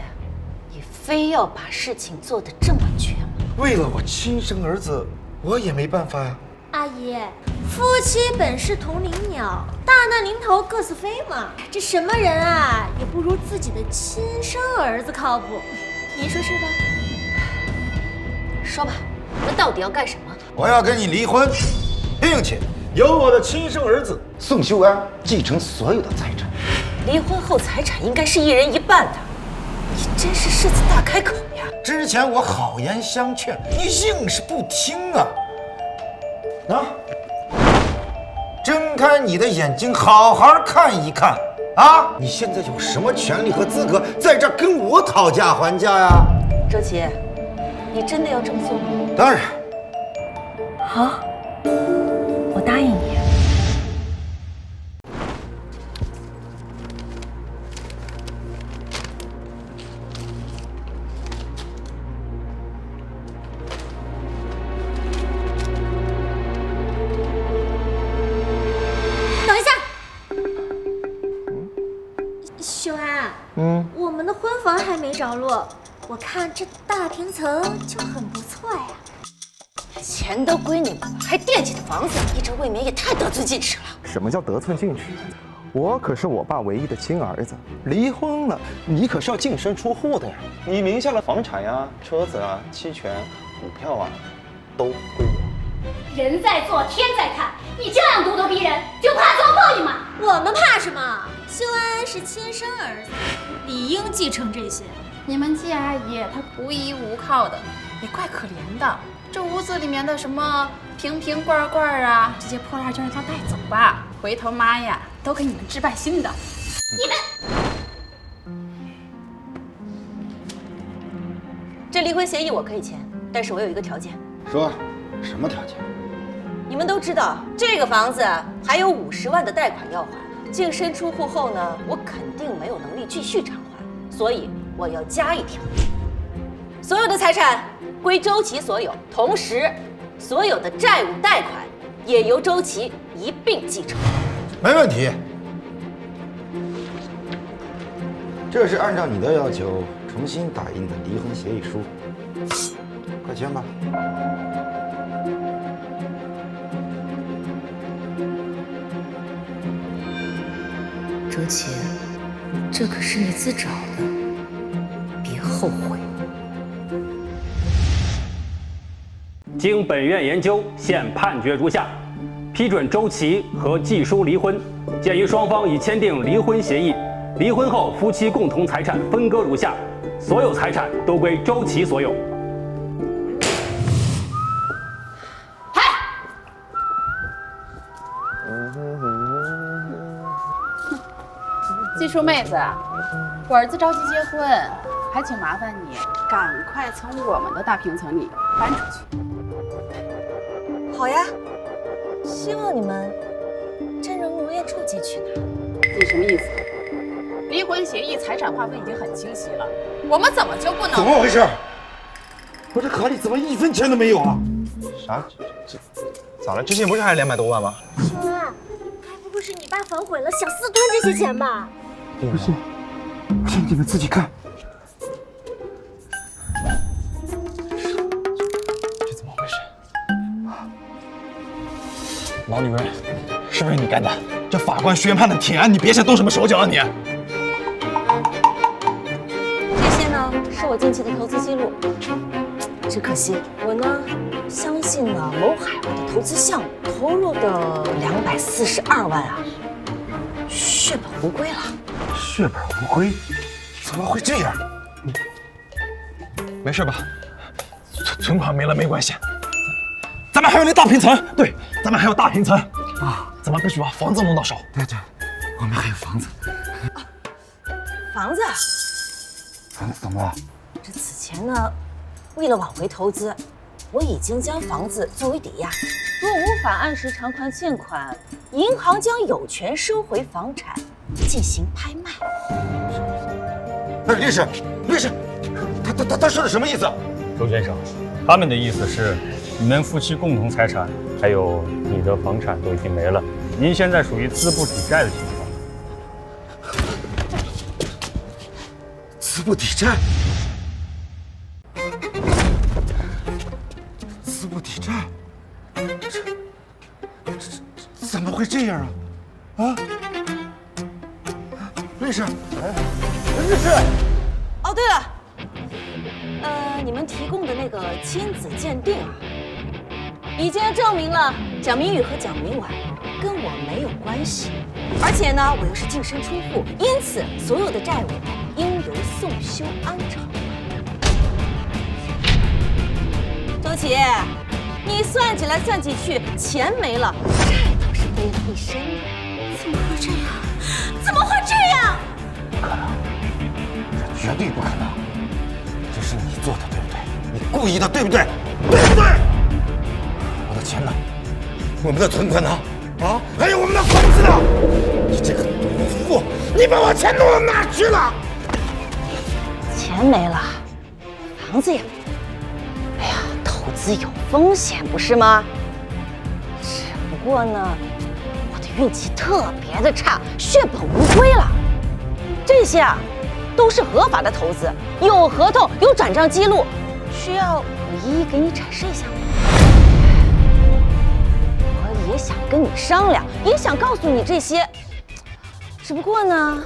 你非要把事情做得这么绝吗？为了我亲生儿子，我也没办法呀。阿姨，夫妻本是同林鸟，大难临头各自飞嘛。这什么人啊，也不如自己的亲生儿子靠谱。你说是吧？说吧，你们到底要干什么？我要跟你离婚，并且由我的亲生儿子宋修安继承所有的财产。离婚后财产应该是1人1半的，你真是狮子大开口呀！之前我好言相劝，你硬是不听啊！睁开你的眼睛，好好看一看啊！你现在有什么权利和资格在这跟我讨价还价呀？周琦，你真的要这么做吗？当然。好，我答应你。房还没着落，我看这大平层就很不错呀。钱都归你们了，还惦记着房子，你这未免也太得寸进尺了。什么叫得寸进尺？我可是我爸唯一的亲儿子，离婚了，你可是要净身出户的呀。你名下的房产呀、车子啊、期权、股票啊，都归我。人在做，天在看，你这样咄咄逼人，就怕遭报应吗？我们怕什么？修安是亲生儿子，理应继承这些。你们季阿姨她无依无靠的，也怪可怜的。这屋子里面的什么瓶瓶罐罐啊，这些破烂就让她带走吧。回头妈呀，都给你们置办新的。你们，这离婚协议我可以签，但是我有一个条件。说，什么条件？你们都知道，这个房子还有50万的贷款要还。净身出户后呢，我肯定没有能力继续偿还，所以我要加一条：所有的财产归周琦所有，同时所有的债务贷款也由周琦一并继承。没问题。这是按照你的要求重新打印的离婚协议书，快签吧。周琦，这可是你自找的，别后悔。经本院研究，现判决如下：批准周琦和季书离婚。鉴于双方已签订离婚协议，离婚后夫妻共同财产分割如下：所有财产都归周琦所有。季书妹子，我儿子着急结婚，还请麻烦你赶快从我们的大平层里搬出去。好呀，希望你们真能如愿住进去呢。你什么意思？离婚协议财产划分已经很清晰了，我们怎么就不能？怎么回事？我这卡里怎么1分钱都没有啊？啥？这咋了？之前不是还200多万吗？修安，该不会是你爸反悔了，想私吞这些钱吧？不信，你们自己看。这怎么回事？老女人，是不是你干的？这法官宣判的铁案，你别想动什么手脚啊你！这些呢，是我近期的投资记录。只可惜，我呢相信了某海外的投资项目，投入的242万啊，血本无归了。血本无归？怎么会这样？没事吧？存款没了没关系，咱们还有那大平层，对，咱们还有大平层啊，咱们必须把房子弄到手。对，我们还有房子。房子？房子怎么了？这此前呢，为了挽回投资，我已经将房子作为抵押。若无法按时偿还欠款，银行将有权收回房产进行拍卖。律师，他说的什么意思？周先生，他们的意思是，你们夫妻共同财产还有你的房产都已经没了，您现在属于资不抵债的情况。资不抵债？资不抵债？怎么会这样啊？啊！律师，律师。哦，对了，你们提供的那个亲子鉴定啊，已经证明了蒋明宇和蒋明婉跟我没有关系，而且呢，我又是净身出户，因此所有的债务应由宋修安偿还。周琦，你算计来算计去，钱没了，债倒是背了一身呢。怎么会这样？怎么会这样？不可能，这绝对不可能！这是你做的，对不对？你故意的，对不对？对不对？我的钱呢？我们的存款呢？啊，还有我们的房子呢？你这个毒妇，你把我钱弄到哪去了？钱没了，房子也没了。哎呀，投资有风险，不是吗？只不过呢，我的运气特别的差，血本无归了。这些啊，都是合法的投资，有合同，有转账记录，需要我一一给你展示一下吗？我也想跟你商量，也想告诉你这些，只不过呢，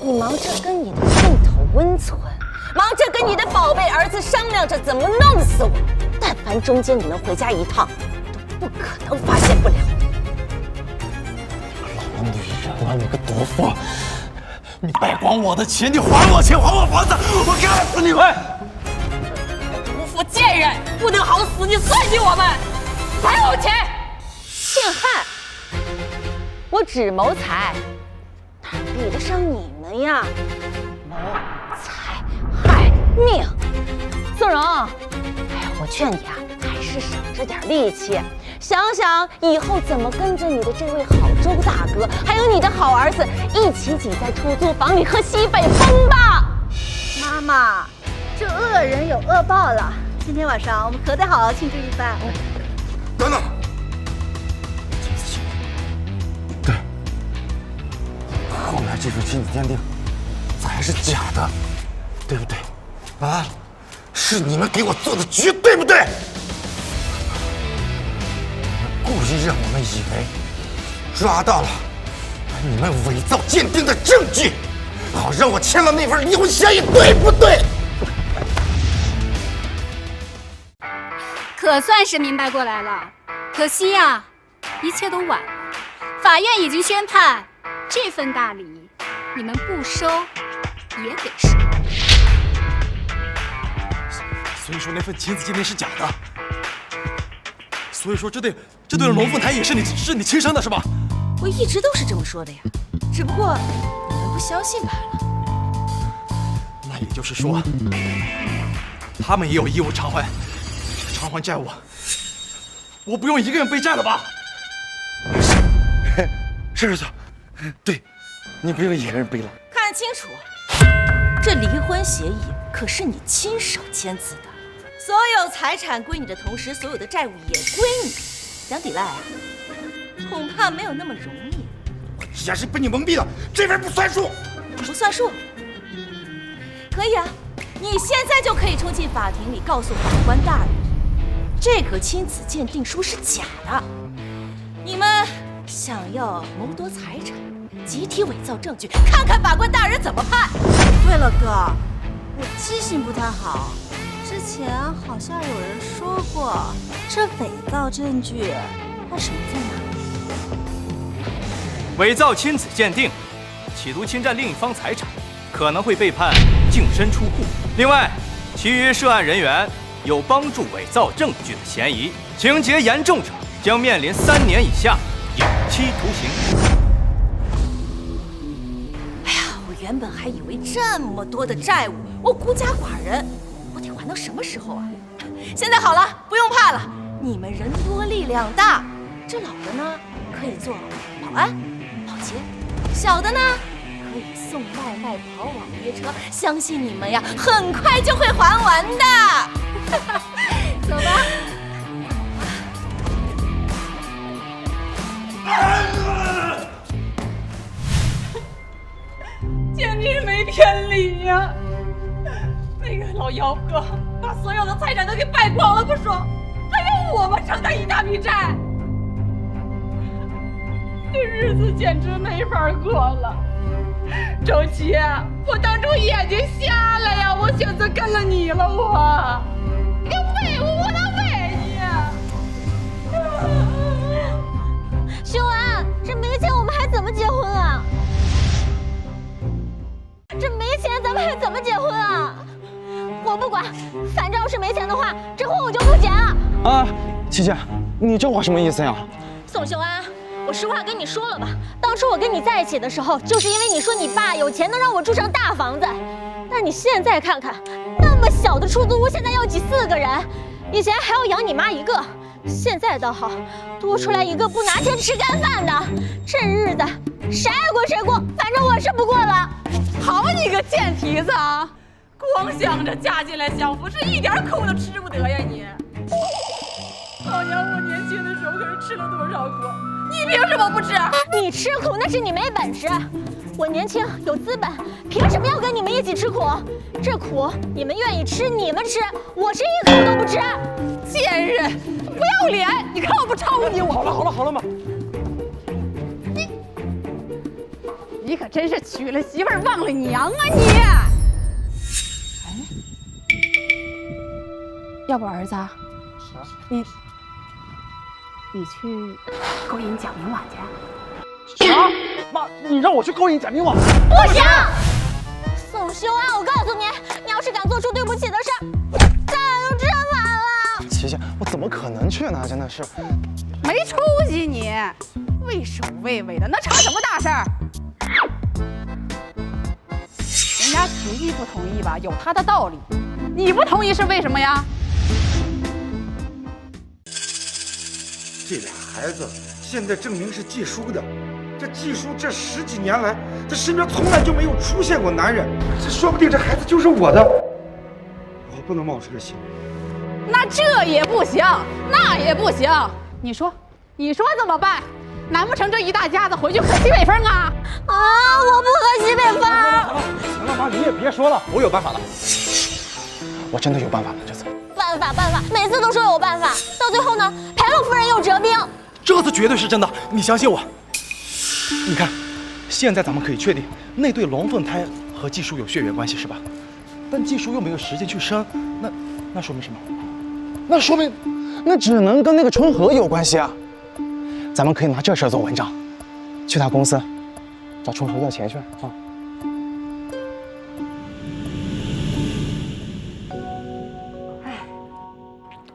你忙着跟你的镜头温存，忙着跟你的宝贝儿子商量着怎么弄死我，但凡中间你能回家一趟，都不可能发现不了。老女人，你个毒妇！你败光我的钱，你还我钱，还我房子，我干死你们！毒妇贱人，不能好死，你算计我们，还我钱！姓汉，我只谋财，哪比得上你们呀？谋财害命。宋荣，我劝你啊，还是省着点力气，想想以后怎么跟着你的这位好周大哥，还有你的好儿子一起挤在出租房里喝西北风吧。妈妈，这恶人有恶报了。今天晚上我们可得好好庆祝一番。等等，对，后面这份亲子鉴定才是假的，对不对？啊，是你们给我做的局，对不对？故意让我们以为抓到了你们伪造鉴定的证据，好让我签了那份离婚协议，对不对？可算是明白过来了，可惜呀，一切都晚了。法院已经宣判，这份大礼你们不收也得收。所以说那份亲子鉴定是假的。所以说这对龙凤胎也是你亲生的是吧？我一直都是这么说的呀，只不过你们不相信罢了。那也就是说，他们也有义务偿还债务，我不用一个人背债了吧？是儿子，对，你不用一个人背了。看清楚，这离婚协议可是你亲手签字的，所有财产归你的同时，所有的债务也归你。讲抵赖啊，恐怕没有那么容易。也是被你蒙蔽了，这边不算数。不算数？可以啊，你现在就可以冲进法庭里告诉法官大人，这个亲子鉴定书是假的。你们想要谋夺财产，集体伪造证据，看看法官大人怎么判。对了，哥，我记性不太好，之前好像有人说过，这伪造证据判什么罪呢？伪造亲子鉴定，企图侵占另一方财产，可能会被判净身出户。另外，其余涉案人员有帮助伪造证据的嫌疑，情节严重者将面临3年以下有期徒刑。哎呀，我原本还以为这么多的债务，我孤家寡人，我得还到什么时候啊？现在好了，不用怕了，你们人多力量大，这老的呢可以做保安、保洁，小的呢可以送外卖、跑网约车，相信你们呀，很快就会还完的。走吧。简直没天理呀！那个老姚哥把所有的财产都给败光了不说，还让我们承担一大笔债，这日子简直没法过了。周琦，我当初眼睛瞎了呀，我选择跟了你了，我。你废物，我能废你？秀安，这没钱我们还怎么结婚啊？这没钱咱们还怎么结婚啊？我不管，反正要是没钱的话，这婚我就不结了。啊，琪姐，你这话什么意思呀？宋秀安，我实话跟你说了吧，当初我跟你在一起的时候，就是因为你说你爸有钱能让我住上大房子，但你现在看看，那么小的出租屋现在要挤4个人，以前还要养你妈一个，现在倒好，多出来一个不拿钱吃干饭的，这日子谁爱过谁过，反正我是不过了。好你个贱蹄子啊！光想着嫁进来享福，是一点苦都吃不得呀你！老娘我年轻的时候可是吃了多少苦，你凭什么不吃？你吃苦那是你没本事，我年轻有资本，凭什么要跟你们一起吃苦？这苦你们愿意吃你们吃，我是一口都不吃。贱人，不要脸！你看我不抽你！好了嘛！你可真是娶了媳妇儿忘了娘啊你！要不儿子，你去勾引蒋明婉去。啥？妈，你让我去勾引蒋明婉？不行！宋修安，我告诉你，你要是敢做出对不起的事，咱俩就真完了。琪琪，我怎么可能去呢？真的是，没出息你，畏首畏尾的，能成什么大事儿？人家琪琪不同意吧，有他的道理。你不同意是为什么呀？这俩孩子现在证明是季叔的，这季叔这10几年来，他身边从来就没有出现过男人，这说不定这孩子就是我的，我不能冒出这险。那这也不行，那也不行。你说怎么办？难不成这一大家子回去喝西北风啊？啊！我不喝西北风。行了妈，你也别说了，我有办法了。我真的有办法了，这次。办法，每次都说有办法，到最后呢，裴洛夫人又折兵。这次绝对是真的，你相信我。你看，现在咱们可以确定那对龙凤胎和季叔有血缘关系，是吧？但季叔又没有时间去生，那说明什么？那说明，那只能跟那个春和有关系啊。咱们可以拿这事儿做文章，去他公司找春和要钱去啊。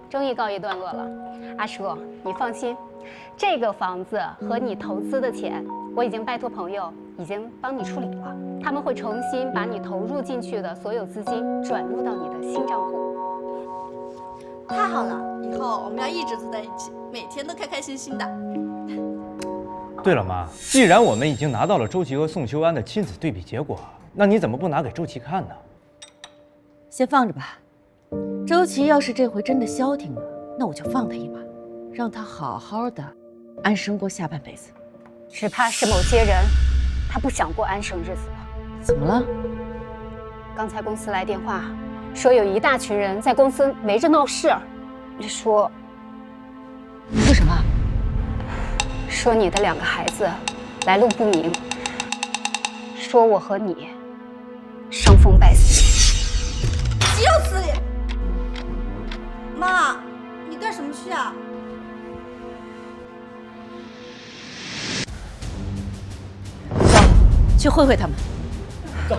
终于告一段落了，阿叔，你放心，这个房子和你投资的钱，我已经拜托朋友已经帮你处理了，他们会重新把你投入进去的所有资金转入到你的新账户。太好了，以后我们要一直坐在一起，每天都开开心心的。对了，妈，既然我们已经拿到了周琦和宋修安的亲子对比结果，那你怎么不拿给周琦看呢？先放着吧。周琦要是这回真的消停了，那我就放他一马，让他好好的安生过下半辈子。只怕是某些人，他不想过安生日子了。怎么了？刚才公司来电话，说有一大群人在公司围着闹事，说什么？说你的2个孩子来路不明，说我和你伤风败俗。岂有此理！妈，你干什么去啊？走，去会会他们。走。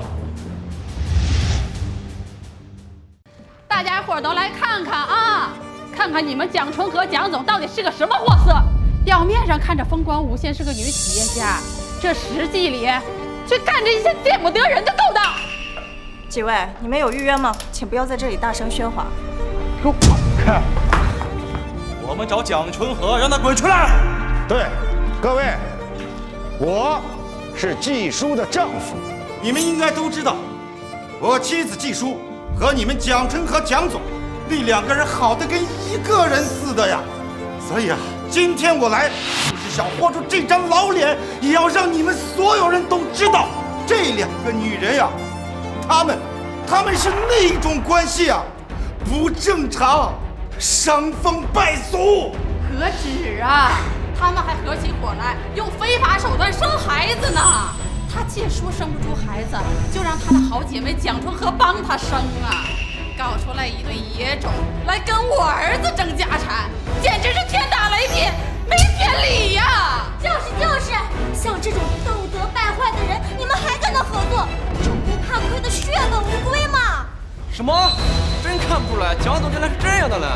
大家伙都来看看啊，看看你们蒋春和蒋总到底是个什么货色。表面上看着风光无限，是个女企业家，这实际里却干着一些见不得人的勾当。几位，你们有预约吗？请不要在这里大声喧哗。给我滚开！我们找蒋春和，让他滚出来！对，各位，我是季叔的丈夫，你们应该都知道，我妻子季叔和你们蒋春和蒋总那2个人好的跟一个人似的呀。所以啊，今天我来就是想豁出这张老脸，也要让你们所有人都知道，这2个女人呀，她们是那种关系啊，不正常，伤风败俗。何止啊，他们还合起伙来，用非法手段生孩子呢。他季叔生不出孩子，就让他的好姐妹蒋春和帮他生啊。搞出来一对野种来跟我儿子争家产，简直是天打雷劈，没天理呀！就是，像这种道德败坏的人，你们还跟他合作，这不怕亏得血本无归吗？什么？真看不出来，蒋总原来是这样的人。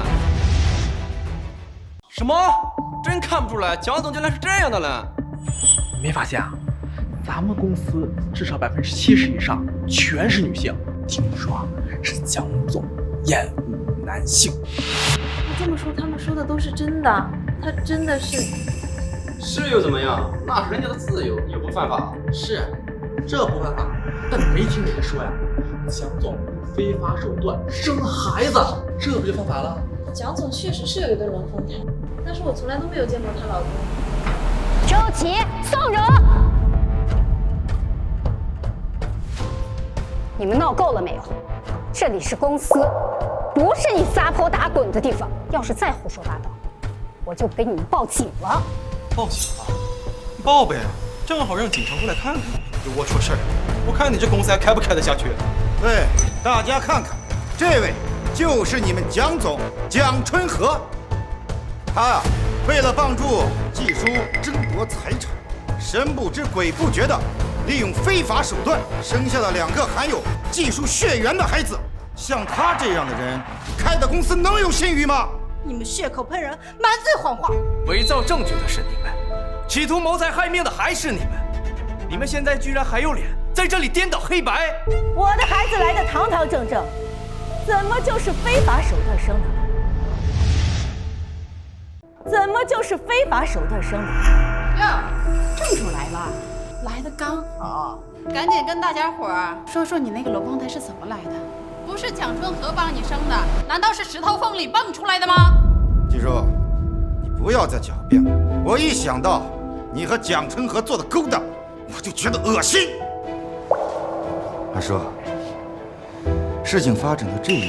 什么？真看不出来，蒋总原来是这样的人。你没发现啊？咱们公司至少70%以上全是女性。听说是蒋总厌恶男性。你这么说，他们说的都是真的？他真的是？是又怎么样？那是人家的自由，也不犯法。是，这不犯法。但没听人家说呀，蒋总用非法手段生孩子，这不就犯法了？蒋总确实是有一对龙凤胎，但是我从来都没有见过她老公。周琦，宋柔。你们闹够了没有？这里是公司，不是你撒泼打滚的地方。要是再胡说八道，我就给你们报警了。报警啊？报呗，正好让警察过来看看，有龌龊事儿。我看你这公司还开不开得下去？对，大家看看，这位就是你们蒋总蒋春和。他呀，为了帮助季叔争夺财产，神不知鬼不觉的利用非法手段生下了2个含有季叔血缘的孩子。像他这样的人，开的公司能有信誉吗？你们血口喷人，满嘴谎话。伪造证据的是你们，企图谋财害命的还是你们。你们现在居然还有脸在这里颠倒黑白！我的孩子来的堂堂正正，怎么就是非法手段生的？怎么就是非法手段生的？哟，正主来了，来的刚好，赶紧跟大家伙儿说说你那个龙凤胎是怎么来的？不是蒋春和帮你生的，难道是石头缝里蹦出来的吗？季叔，你不要再狡辩了。我一想到你和蒋春和做的勾当，我就觉得恶心。二叔，事情发展到这一步，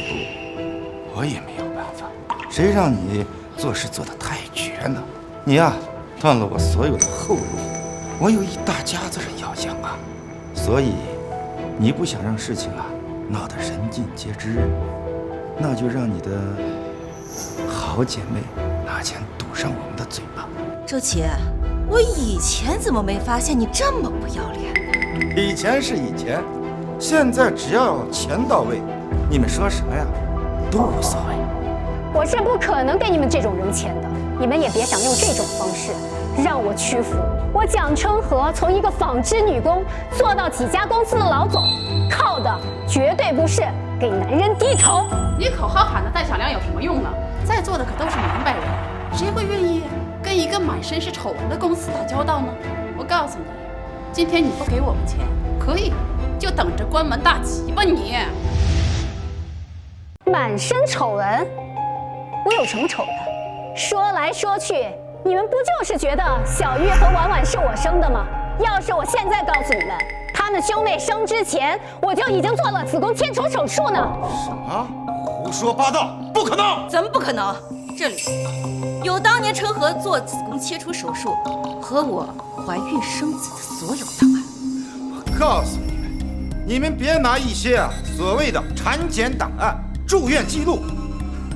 我也没有办法。谁让你做事做得太绝呢？你呀，断了我所有的后路，我有一大家子人要养啊。所以，你不想让事情啊闹得人尽皆知，那就让你的好姐妹拿钱堵上我们的嘴巴。周琦，我以前怎么没发现你这么不要脸呢？以前是以前，现在只要钱到位，你们说什么呀都无所谓。我是不可能给你们这种人钱的，你们也别想用这种方式让我屈服。我蒋春和从一个纺织女工做到几家公司的老总，靠的绝对不是给男人低头。你口号喊得再响亮有什么用呢？在座的可都是明白人，谁会愿意跟一个满身是丑闻的公司打交道呢？我告诉你，今天你不给我们钱，可以，就等着关门大吉吧你。满身丑闻？我有什么丑的？说来说去，你们不就是觉得小玉和婉婉是我生的吗？要是我现在告诉你们，他们兄妹生之前，我就已经做了子宫切除手术呢。什么？胡说八道！不可能！怎么不可能？这里有当年陈和做子宫切除手术和我怀孕生子的所有档案。我告诉你们，你们别拿一些所谓的产检档案、住院记录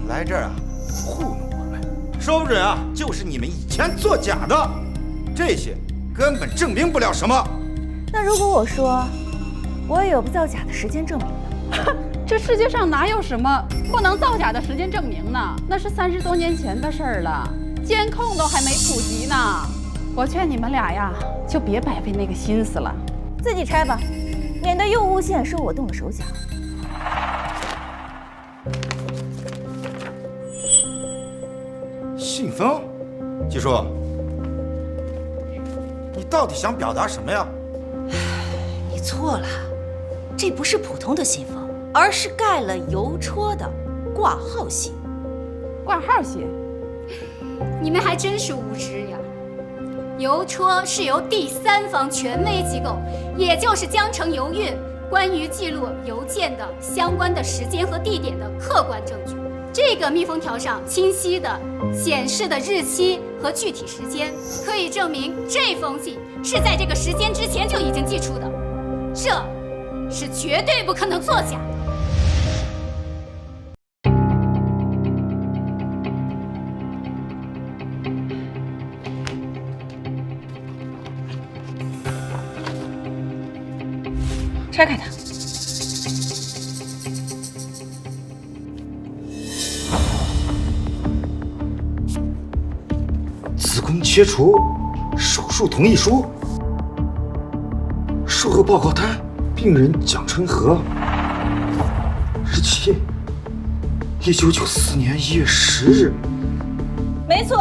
来这儿糊弄我们，说不准就是你们以前作假的，这些根本证明不了什么。那如果我说我有不造假的时间证明呢？这世界上哪有什么不能造假的时间证明呢？那是30多年前的事儿了，监控都还没普及呢。我劝你们俩呀，就别白费那个心思了，自己拆吧，免得又诬陷说我动了手脚。信封，季叔，你到底想表达什么呀？你错了，这不是普通的信封，而是盖了邮戳的挂号信。挂号信？你们还真是无知呀！邮戳是由第三方权威机构，也就是江城邮运，关于记录邮件的相关的时间和地点的客观证据。这个密封条上清晰地显示的日期和具体时间，可以证明这封信是在这个时间之前就已经寄出的，这是绝对不可能作假的。拆开它。子宫切除手术同意书，术后报告单，病人蒋春和，日期1994年1月10日。没错，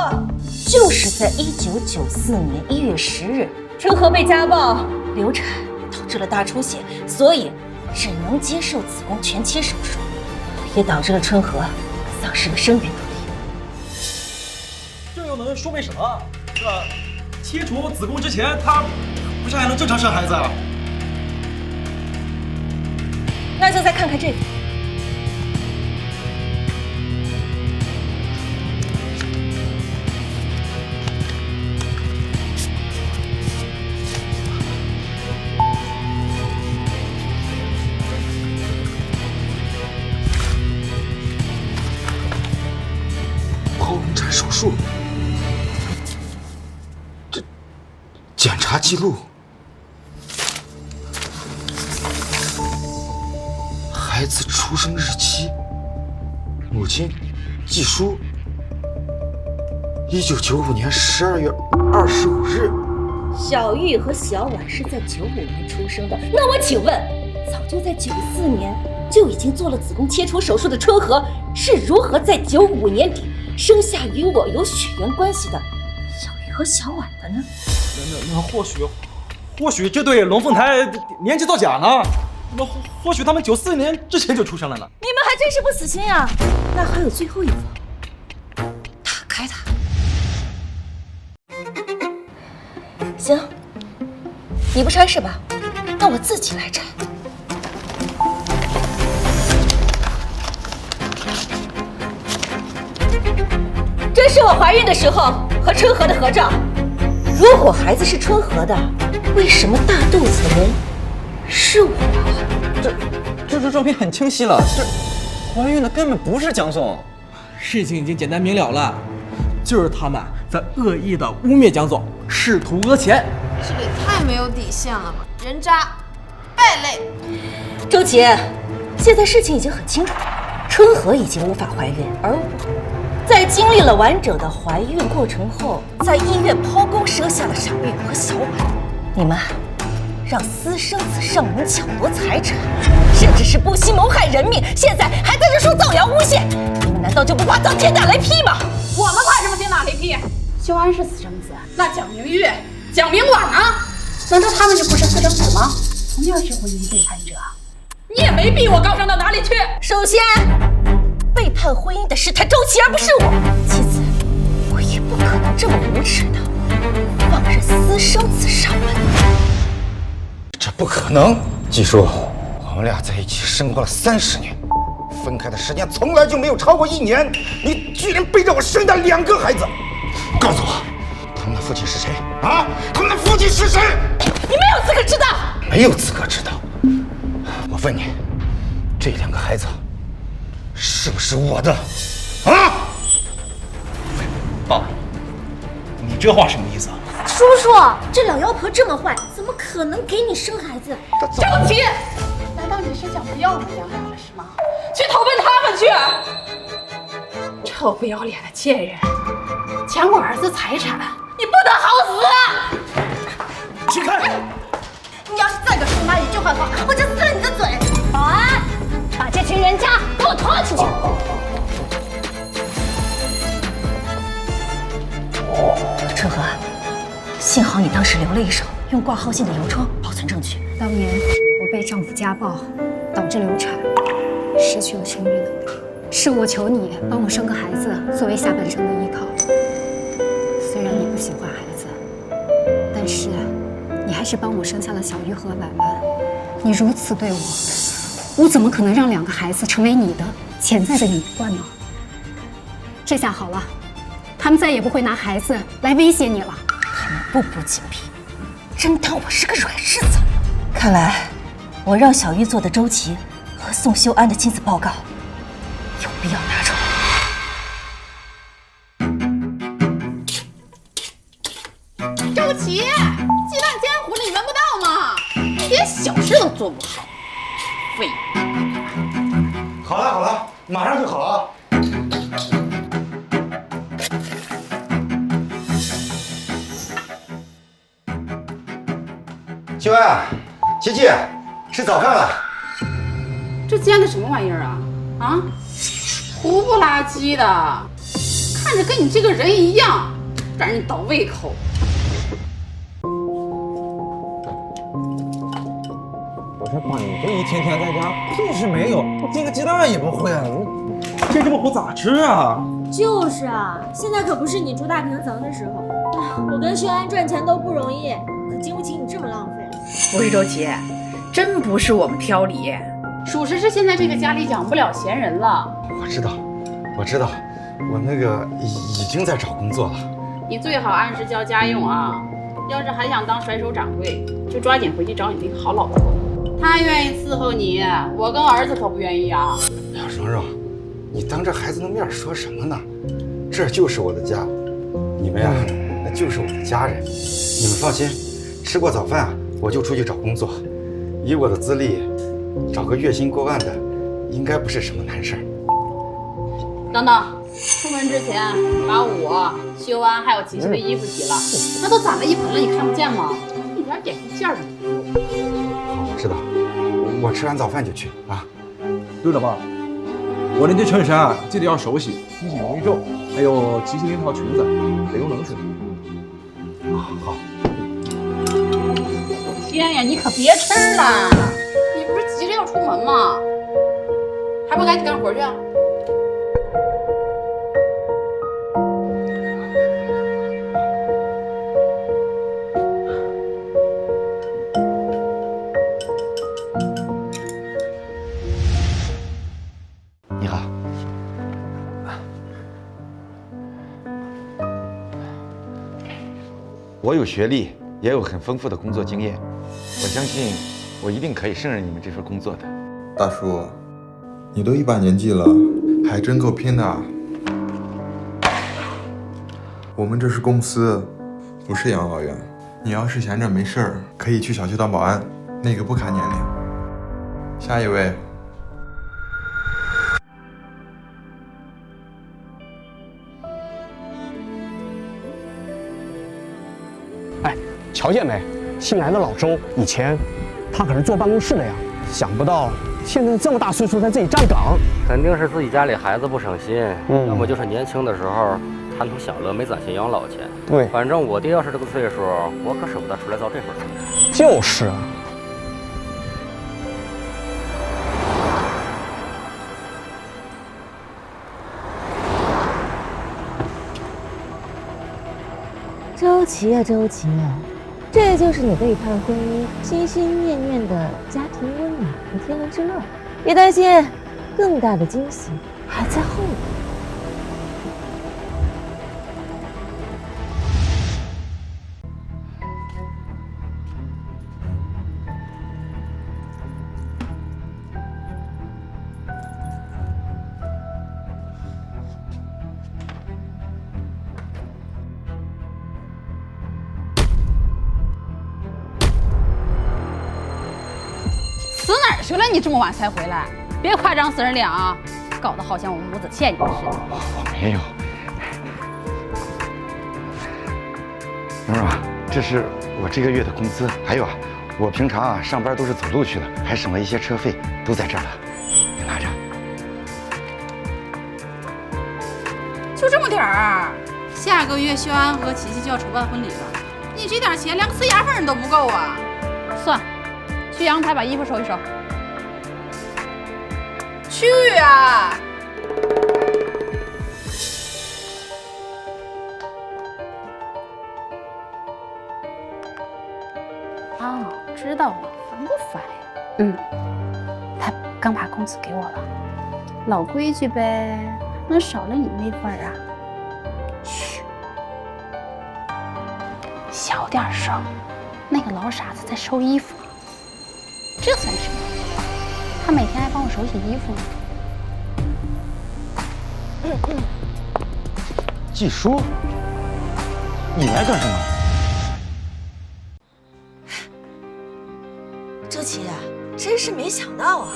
就是在1994年1月10日，春和被家暴流产，导致了大出血，所以只能接受子宫全切手术，也导致了春和丧失了生育能力。这又能说明什么？这切除子宫之前，她不是还能正常生孩子啊？那就再看看这个。剖宫产手术，这检查记录，孩子出生日期，母亲季书，1995年12月25日。小玉和小婉是在95年出生的，那我请问，早就在94年就已经做了子宫切除手术的春和，是如何在95年底生下与我有血缘关系的小玉和小婉的呢？那或许这对龙凤胎年纪造假呢？那或许他们94年之前就出生了呢？你们还真是不死心呀！那还有最后一封，打开它。行，你不拆是吧？那我自己来拆。这是我怀孕的时候和春和的合照。如果孩子是春和的，为什么大肚子的人是我？这张照片很清晰了，这怀孕的根本不是江总。事情已经简单明了了，就是他们在恶意的污蔑江总，试图讹钱。这也太没有底线了吧！人渣，败类。周琦，现在事情已经很清楚了，春和已经无法怀孕，而我在经历了完整的怀孕过程后，在医院剖宫生下了小玉和小婉。你们让私生子上门抢夺财产，甚至是不惜谋害人命，现在还在这说造谣诬陷，你们难道就不怕遭天打雷劈吗？我们怕什么天打雷劈？秀安是私生子，那蒋明玉、蒋明婉呢？难道他们就不是私生子吗？同样是婚姻背叛者，你也没逼我高尚到哪里去。首先，背叛婚姻的是他周琦，而不是我。其次，我也不可能这么无耻的放任私生子上门。这不可能！季叔，我们俩在一起生活了30年，分开的时间从来就没有超过1年，你居然背着我生下2个孩子！告诉我，他们的父亲是谁？啊，他们的父亲是谁？你没有资格知道。没有资格知道。我问你，这2个孩子是不是我的？啊？爸，你这话什么意思啊？叔叔，这老妖婆这么坏，怎么可能给你生孩子？周琦，难道你是想不要我养孩子是吗？去投奔他们去！臭不要脸的贱人，抢我儿子财产，你不得好死！起开！你要是再敢说妈一句坏话，我就撕了你的嘴！保安，把这群人渣给我拖出去！春和，幸好你当时留了一手，用挂号信的邮戳保存证据。当年我被丈夫家暴，导致流产，失去了生育能力，是我求你帮我生个孩子作为下半生的依靠。虽然你不喜欢孩子，但是你还是帮我生下了小玉和婉婉。你如此对我，我怎么可能让2个孩子成为你的潜在的隐患呢？这下好了，他们再也不会拿孩子来威胁你了。他们步步紧逼，真当我是个软柿子。看来我让小玉做的周琦和宋修安的亲子报告有必要拿出来。周琦，鸡蛋煎糊了，你闻不到吗？一点小事都做不好，废物！好了好了，马上就好啊。秀安，琪琪，吃早饭了。这煎的什么玩意儿啊？啊，糊不拉几的，看着跟你这个人一样，让人倒胃口。我说爸，你这一天天在家屁事没有，我煎个鸡蛋也不会啊，煎这么糊咋吃啊？就是啊，现在可不是你住大平层的时候。我跟秀安赚钱都不容易，可经不起你这么浪费。不是周琦，真不是我们挑理，属实是现在这个家里养不了闲人了。我知道，我那个已经在找工作了。你最好按时交家用啊！要是还想当甩手掌柜，就抓紧回去找你那个好老婆。他愿意伺候你，我跟儿子可不愿意啊。哎呀，蓉蓉，你当着孩子的面说什么呢？这就是我的家，你们呀，那就是我的家人。你们放心，吃过早饭啊，我就出去找工作。以我的资历，找个月薪过万的，应该不是什么难事儿。等等，出门之前把我、修安还有琪琪的衣服洗了，那都攒了一盆了，你看不见吗？一点点一件儿都不用。好，知道。我吃完早饭就去啊。对了妈，我那件衬衫啊，记得要手洗，衣洗容易皱。还有琪琪那套裙子得用冷水。好。天呀，你可别吃了！你不是急着要出门吗？还不赶紧干活去啊！你好。我有学历，也有很丰富的工作经验，我相信我一定可以胜任你们这份工作的。大叔，你都一把年纪了，还真够拼的啊！我们这是公司，不是养老院。你要是闲着没事儿，可以去小区当保安，那个不卡年龄。下一位。哎，瞧见没？新来的老周，以前他可是坐办公室的呀，想不到现在这么大岁数在这里站岗。肯定是自己家里孩子不省心，要么就是年轻的时候贪图享乐，没攒些养老钱。对，反正我爹要是这个岁数，我可舍不得出来遭这份罪。就是啊。周琦啊，周琦，这就是你背叛婚姻、心心念念的家庭温暖和天伦之乐。别担心，更大的惊喜还在后面。死哪儿去了？你这么晚才回来，别夸张死人脸啊，搞得好像我母子欠你似的。我没有。蓉蓉啊，这是我这个月的工资，还有啊，我平常啊上班都是走路去的，还省了一些车费，都在这儿了，你拿着。就这么点儿？下个月修安和琪琪就要筹办婚礼了，你这点钱连个呲牙缝都不够啊！算，去阳台把衣服收一收。去啊！哦，知道了，烦不烦呀？他刚把工资给我了，老规矩呗，能少了你那份啊？嘘，小点声，那个老傻子在收衣服，这算什么？他每天还帮我手洗衣服呢。季叔，你来干什么？周琦，真是没想到啊！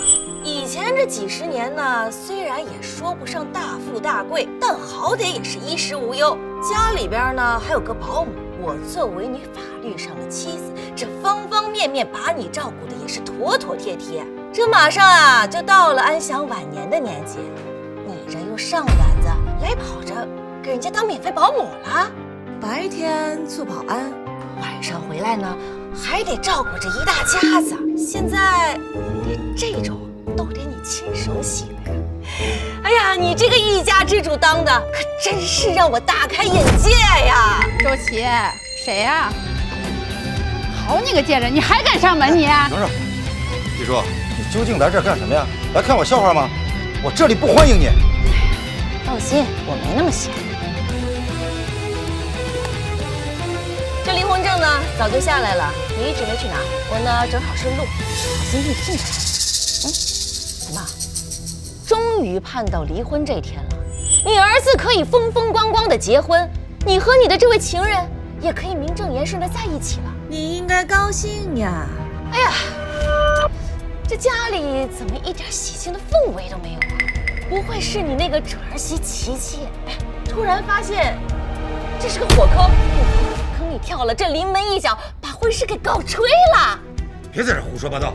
以前这几十年呢，虽然也说不上大富大贵，但好歹也是衣食无忧。家里边呢还有个保姆，我作为你法律上的妻子，这方方面面把你照顾的也是妥妥帖帖。这马上啊就到了安享晚年的年纪，你这又上赶子来跑着给人家当免费保姆了，白天做保安，晚上回来呢还得照顾着一大家子，现在连这种都得你亲手洗了。哎呀，你这个一家之主当的可真是让我大开眼界呀！周琦，谁呀？好你个贱人，你还敢上门你？蓉蓉，季叔，你究竟来这儿干什么呀？来看我笑话吗？我这里不欢迎你。放心，我没那么闲。这离婚证呢，早就下来了，你一直没去拿。我呢，正好顺路，好心应聘着。怎么，终于盼到离婚这天了？你儿子可以风风光光的结婚，你和你的这位情人也可以名正言顺的在一起了。你应该高兴呀！哎呀，这家里怎么一点喜庆的氛围都没有啊？不会是你那个准儿媳琪琪突然发现这是个火坑，坑里跳了，这临门一脚把婚事给搞吹了？别在这胡说八道！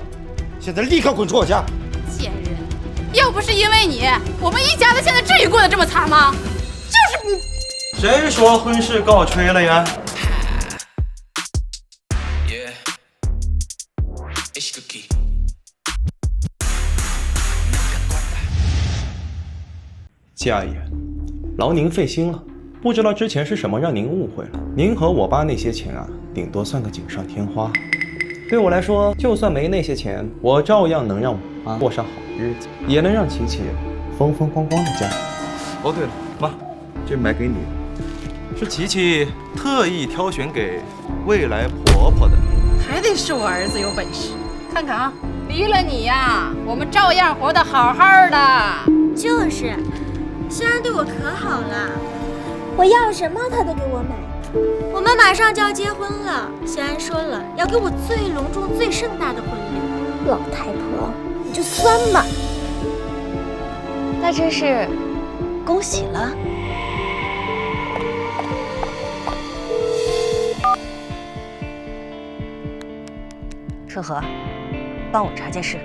现在立刻滚出我家！贱人！要不是因为你，我们一家子现在至于过得这么惨吗？就是不。谁说婚事告吹了呀？季阿姨，劳您费心了。不知道之前是什么让您误会了。您和我爸那些钱啊，顶多算个锦上添花。对我来说，就算没那些钱，我照样能让我妈过上好日子，也能让琪琪风风光光的嫁。哦，对了，妈，这买给你，是琪琪特意挑选给未来婆婆的。还得是我儿子有本事。看看啊，离了你呀，我们照样活得好好的。就是，虽然对我可好了，我要什么他都给我买。我们马上就要结婚了，谢安说了，要给我最隆重、最盛大的婚礼。老太婆，你就酸嘛！那真是恭喜了。顺和，帮我查件事。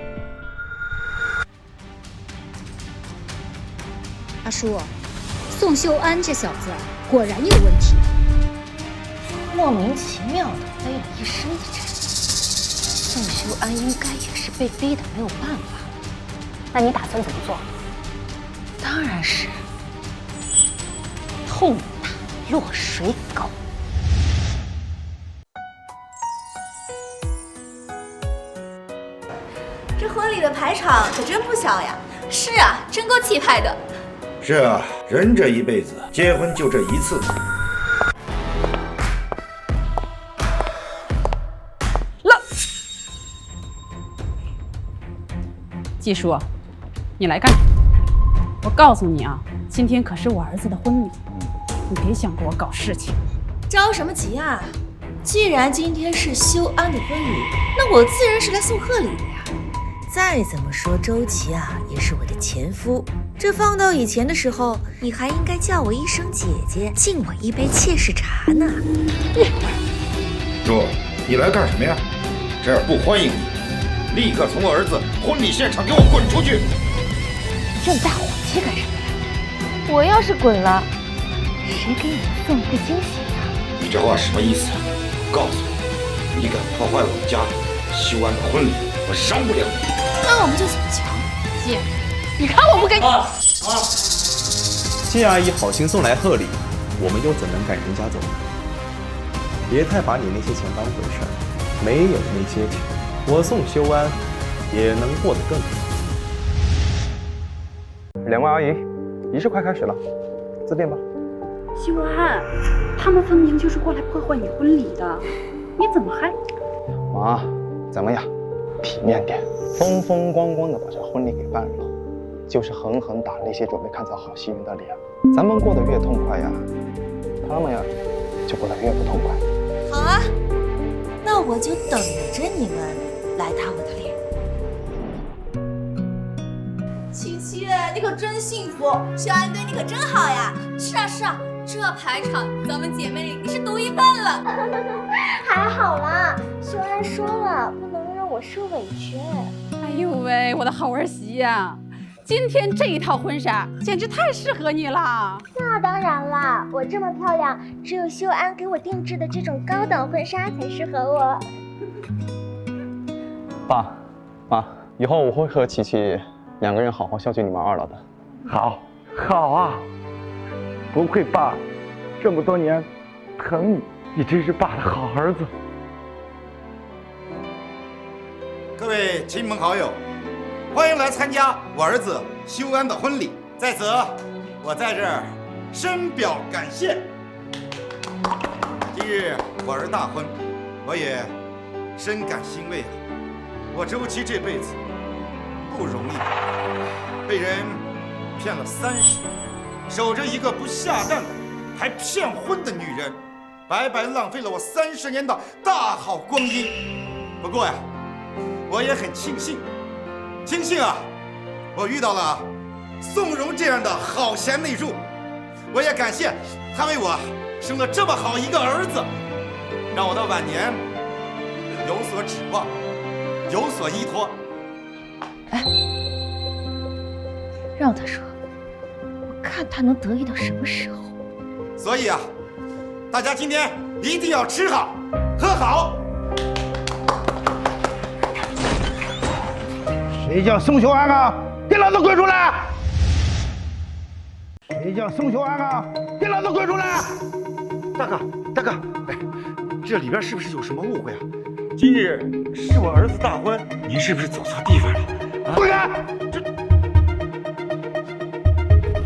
阿叔，宋秀安这小子果然有问题，莫名其妙的背了一身的债。宋修安应该也是被逼的没有办法。那你打算怎么做？当然是痛打落水狗。这婚礼的排场可真不小呀！是啊，真够气派的。是啊，人这一辈子结婚就这一次。季叔，你来干什么？我告诉你啊，今天可是我儿子的婚礼，你别想给我搞事情。着什么急啊？既然今天是修安的婚礼，那我自然是来送贺礼的呀。再怎么说，周琦啊也是我的前夫，这放到以前的时候，你还应该叫我一声姐姐，敬我一杯妾室茶呢。叔，你来干什么呀？这儿不欢迎你，立刻从我儿子婚礼现场给我滚出去！这么大火气干什么呀？我要是滚了，谁给你送个惊喜呀？你这话什么意思啊？我告诉你，你敢破坏我们家修安的婚礼，我饶不了你！那我们就怎么瞧？姐，你看我不跟你。季阿姨好心送来贺礼，我们又怎能赶人家走？别太把你那些钱当回事儿，没有那些钱，我宋修安也能过得更好。两位阿姨，仪式快开始了，自便吧。修安，他们分明就是过来破坏你婚礼的，你怎么还……妈，咱们呀，体面点，风风光光的把这婚礼给办了，就是狠狠打那些准备看草好戏人的脸。咱们过得越痛快呀，他们呀就过得越不痛快。好啊，那我就等着你们来打我的脸。琪琪，你可真幸福，修安对你可真好呀。是啊是啊，这排场咱们姐妹里你是独一份了。还好啦，修安说了，不能让我受委屈。哎呦喂，我的好儿媳呀！今天这一套婚纱简直太适合你了。那当然啦，我这么漂亮，只有修安给我定制的这种高档婚纱才适合我。爸妈，以后我会和琪琪两个人好好孝敬你们二老的。好啊，不愧爸，这么多年疼你，你真是爸的好儿子。各位亲朋好友，欢迎来参加我儿子修安的婚礼。在此，我在这儿深表感谢。今日我儿大婚，我也深感欣慰啊！我周琦这辈子不容易，被人骗了30年，守着一个不下蛋的还骗婚的女人，白白浪费了我30年的大好光阴。不过呀，我也很庆幸啊，我遇到了宋荣这样的好贤内助。我也感谢他为我生了这么好一个儿子，让我的晚年有所指望，有所依托。哎，让他说，我看他能得意到什么时候。所以啊，大家今天一定要吃好喝好。谁叫宋秀安啊？给老子滚出来！谁叫宋秀安啊？给老子滚出来！大哥，哎，这里边是不是有什么误会啊？今日是我儿子大婚，您是不是走错地方了？滚开！这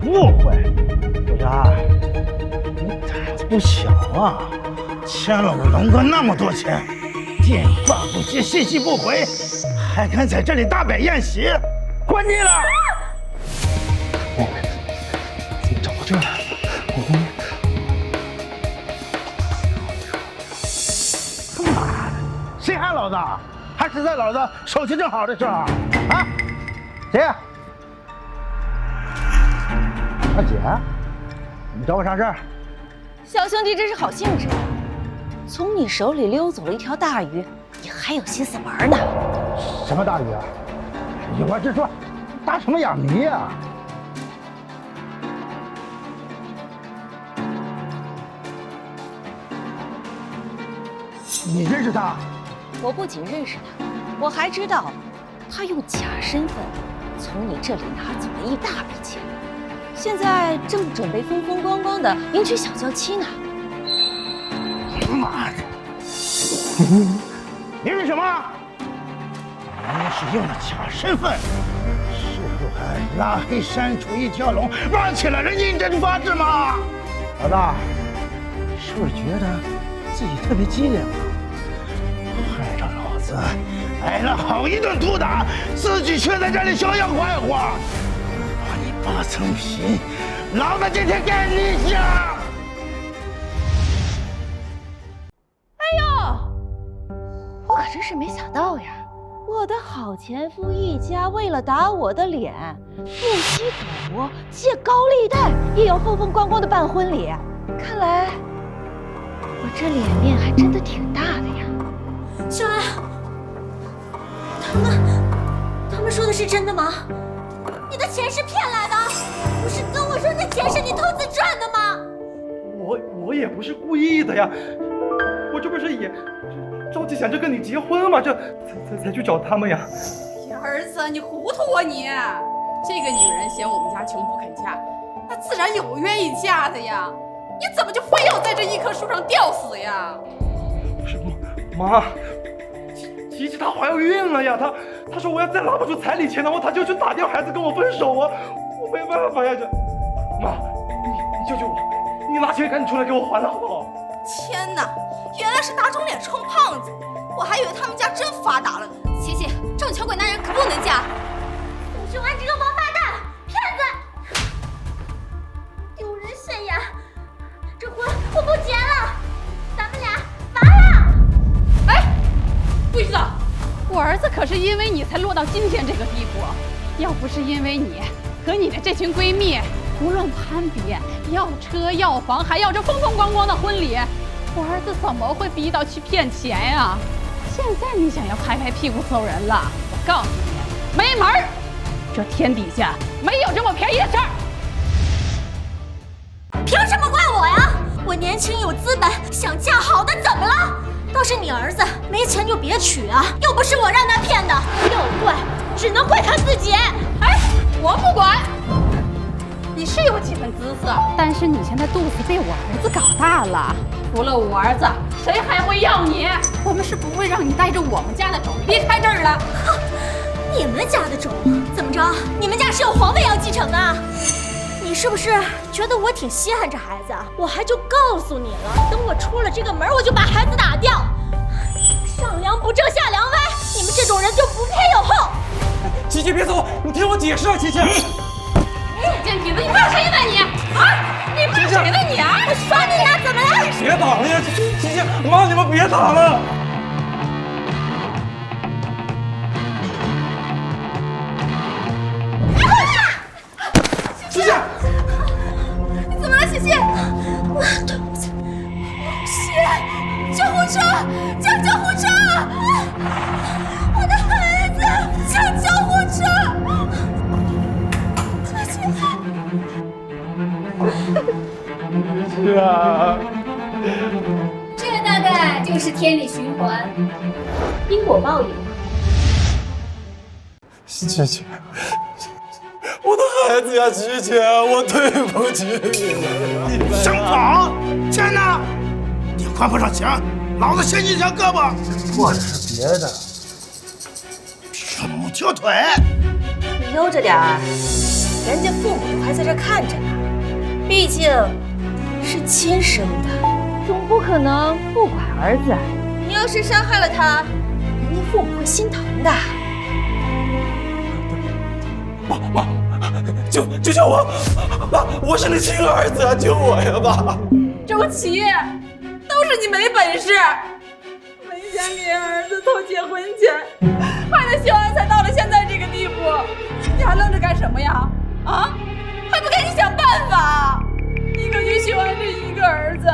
误会，小霞，你胆子不小啊！欠了我龙哥那么多钱，电话不接，信息不回，还敢在这里大摆宴席，滚你了！怎么找到这儿了？妈的，谁喊老子？还是在老子手气正好的时候啊？谁呀？二姐，你找我啥事儿？小兄弟真是好兴致啊！从你手里溜走了一条大鱼，你还有心思玩呢？什么大鱼啊？有话直说，打什么哑谜呀？你认识他？我不仅认识他，我还知道他用假身份从你这里拿走了一大笔钱，现在正准备风风光光的迎娶小娇妻呢。妈的！你是什么？你是用了假身份，是不还拉黑删除一条龙，忘记了人认真法治吗？老大，是不是觉得自己特别机灵啊？害着老子挨了好一顿毒打，自己却在这里逍遥快活，把你8层皮，老子今天干你一下！我可真是没想到呀！我的好前夫一家为了打我的脸，不惜赌博，借高利贷，也要风风光光的办婚礼。看来我这脸面还真的挺大的呀。秀安，他们说的是真的吗？你的钱是骗来的？不是跟我说那钱是你投资赚的吗？我也不是故意的呀，我这不是也着急想着跟你结婚嘛，这才去找他们呀。儿子，你糊涂啊你！这个女人嫌我们家穷不肯嫁，那自然有愿意嫁的呀。你怎么就非要在这一棵树上吊死呀？不是妈，琪琪她怀孕了呀，她说我要再拿不出彩礼钱的话，她就去打掉孩子跟我分手啊，我没办法呀，这妈，你救救我，你拿钱赶紧出来给我还了好不好？天哪，原来是打肿脸充胖子，我还以为他们家真发达了呢。琪琪，这种穷鬼男人可不能嫁。宋秀安这个王八蛋，骗子，丢人现眼！这婚我不结了，咱们俩完了！哎，桂子，我儿子可是因为你才落到今天这个地步，要不是因为你和你的这群闺蜜胡乱攀比，要车要房，还要这风风光光的婚礼，我儿子怎么会逼到去骗钱呀？现在你想要拍拍屁股走人了，我告诉你，没门儿！这天底下没有这么便宜的事儿。凭什么怪我呀？我年轻有资本，想嫁好的怎么了？倒是你儿子没钱就别娶啊，又不是我让他骗的，要怪只能怪他自己。哎，我不管。你是有几分姿色，但是你现在肚子被我儿子搞大了，除了我儿子，谁还会要你？我们是不会让你带着我们家的种离开这儿的。哼，你们家的种长，你们家是有皇位要继承的，你是不是觉得我挺稀罕这孩子？我还就告诉你了，等我出了这个门，我就把孩子打掉。上梁不正下梁歪，你们这种人就不配有后。琪琪别走，你听我解释啊，琪琪。贱婊子，你骂谁呢你？啊，你骂谁呢你啊？我耍你呀，怎么了？别打了呀，琪琪，妈，你们别打了。琪琪，你怎么了，琪琪？对不起，救护车！叫救护车！我的孩子，叫救护车！是啊，这大概就是天理循环，因果报应。琪琪，我的孩子呀，琪琪，我对不起你了。想跑？钱呢？你还不上钱，老子掀你一条胳膊，或者是别的，什么条腿？你悠着点儿，人家父母都还在这看着呢，毕竟是亲生的，总不可能不管儿子。你要是伤害了他，人家父母会心疼的。妈，救救我！妈，我是你亲儿子啊，救我呀，妈！周琦，都是你没本事，没钱给儿子凑结婚钱，害得秀安才到了现在这个地步，你还愣着干什么呀？啊，还不赶紧想办法！你可就秀安这一个儿子，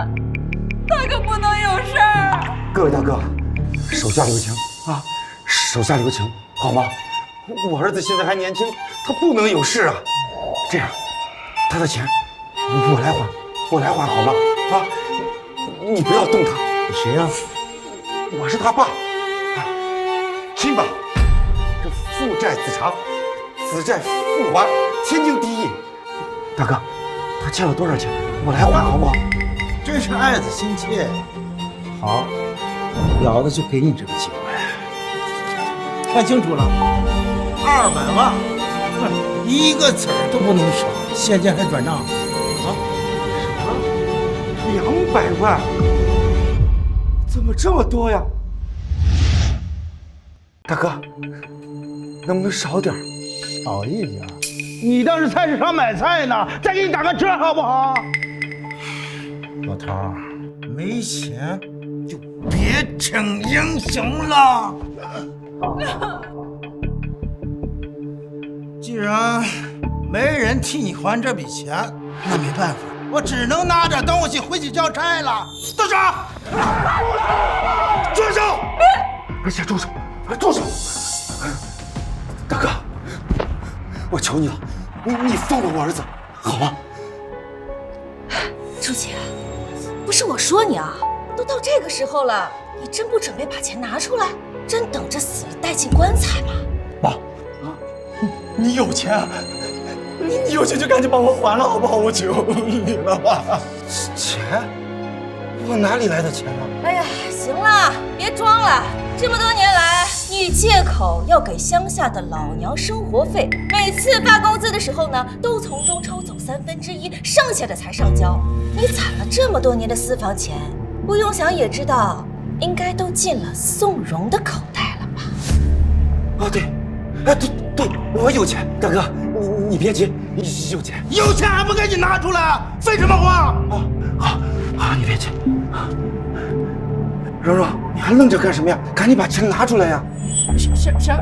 他可不能有事儿。各位大哥，手下留情啊，手下留情，好吗？我儿子现在还年轻，他不能有事啊。这样，他的钱我来还好吗？啊，你不要动他。你谁呀？我是他爸。亲吧，这父债子偿，子债父还，天经地义。大哥，他欠了多少钱？我来还好不好？真是爱子心切。好，老子就给你这个机会。看清楚了，200万，一个子儿都不能少，现金还转账啊？200万？怎么这么多呀？大哥，能不能少点？少一点？你当是菜市场买菜呢？再给你打个折好不好？老头儿，没钱就别逞英雄了。既然没人替你还这笔钱，那没办法，我只能拿着东西回去交差了。动手！住手！而且住手！住手！大哥，我求你了，你放过我儿子，好吗？朱姐，不是我说你啊，都到这个时候了，你真不准备把钱拿出来，真等着死了带进棺材吗？妈，你有钱，你有钱就赶紧帮我还了好不好？我求你了，妈。钱？我哪里来的钱啊？哎呀，行了，别装了。这么多年来，你借口要给乡下的老娘生活费，每次发工资的时候呢，都从中抽走1/3，剩下的才上交。你攒了这么多年的私房钱，不用想也知道，应该都进了宋荣的口袋了吧？啊，对，对，我有钱，大哥，你别急，有钱，有钱还不赶紧拿出来，废什么话？好，你别急。蓉蓉，你还愣着干什么呀？赶紧把钱拿出来呀！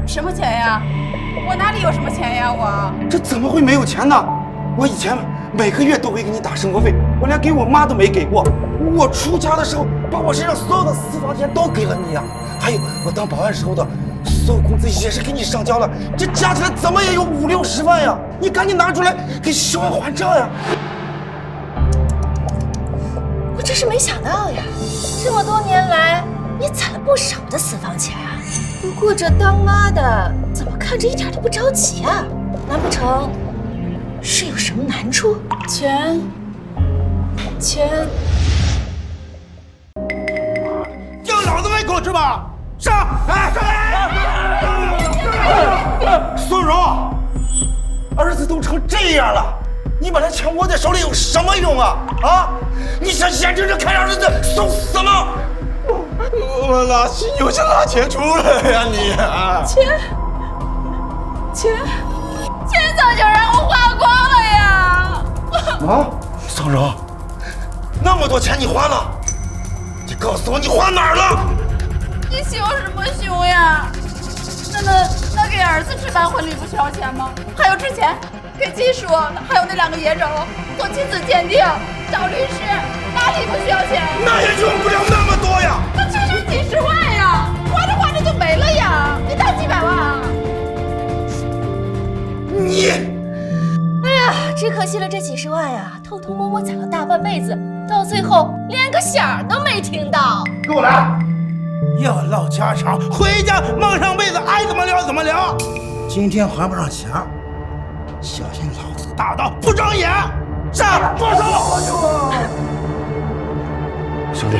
什么钱呀？我哪里有什么钱呀？我这怎么会没有钱呢？我以前每个月都会给你打生活费，我连给我妈都没给过。我出家的时候，把我身上所有的私房钱都给了你呀。还有我当保安时候的所有工资也是给你上交了，这加起来怎么也有50-60万呀！你赶紧拿出来给秀安还账呀！我真是没想到呀，这么多年来你攒了不少的私房钱啊。不过这当妈的怎么看着一点都不着急啊？难不成是有什么难处？钱，叫老子喂狗吃吧！上！宋荣，儿子都成这样了，你把他钱握在手里有什么用啊？啊！你想眼睁睁看儿子送死吗？我哪有钱拿钱出来呀你啊？钱早就让我花光了呀！啊，宋荣，那么多钱你花了？你告诉我你花哪儿了？你凶什么凶呀？那给儿子置办婚礼不需要钱吗？还有之前给技术，还有那2个野种做亲子鉴定、找律师，哪里不需要钱？那也用不了那么多呀。那至少几十万呀，花着就没了呀，你才几百万啊！你，哎呀，只可惜了这几十万呀，偷偷摸摸攒了大半辈子，到最后连个响都没听到。给我来！要唠家常，回家蒙上被子，爱怎么聊怎么聊。今天还不上钱，小心老子大刀不长眼！上，放手！兄弟，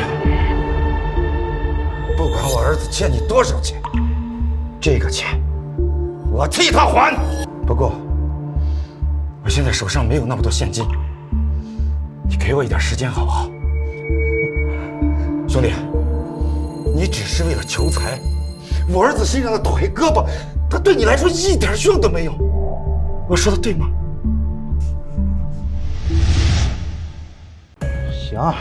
不管我儿子欠你多少钱，这个钱我替他还。不过我现在手上没有那么多现金，你给我一点时间好不好？兄弟，你只是为了求财，我儿子身上的腿胳膊，他对你来说一点用都没有。我说的对吗？行，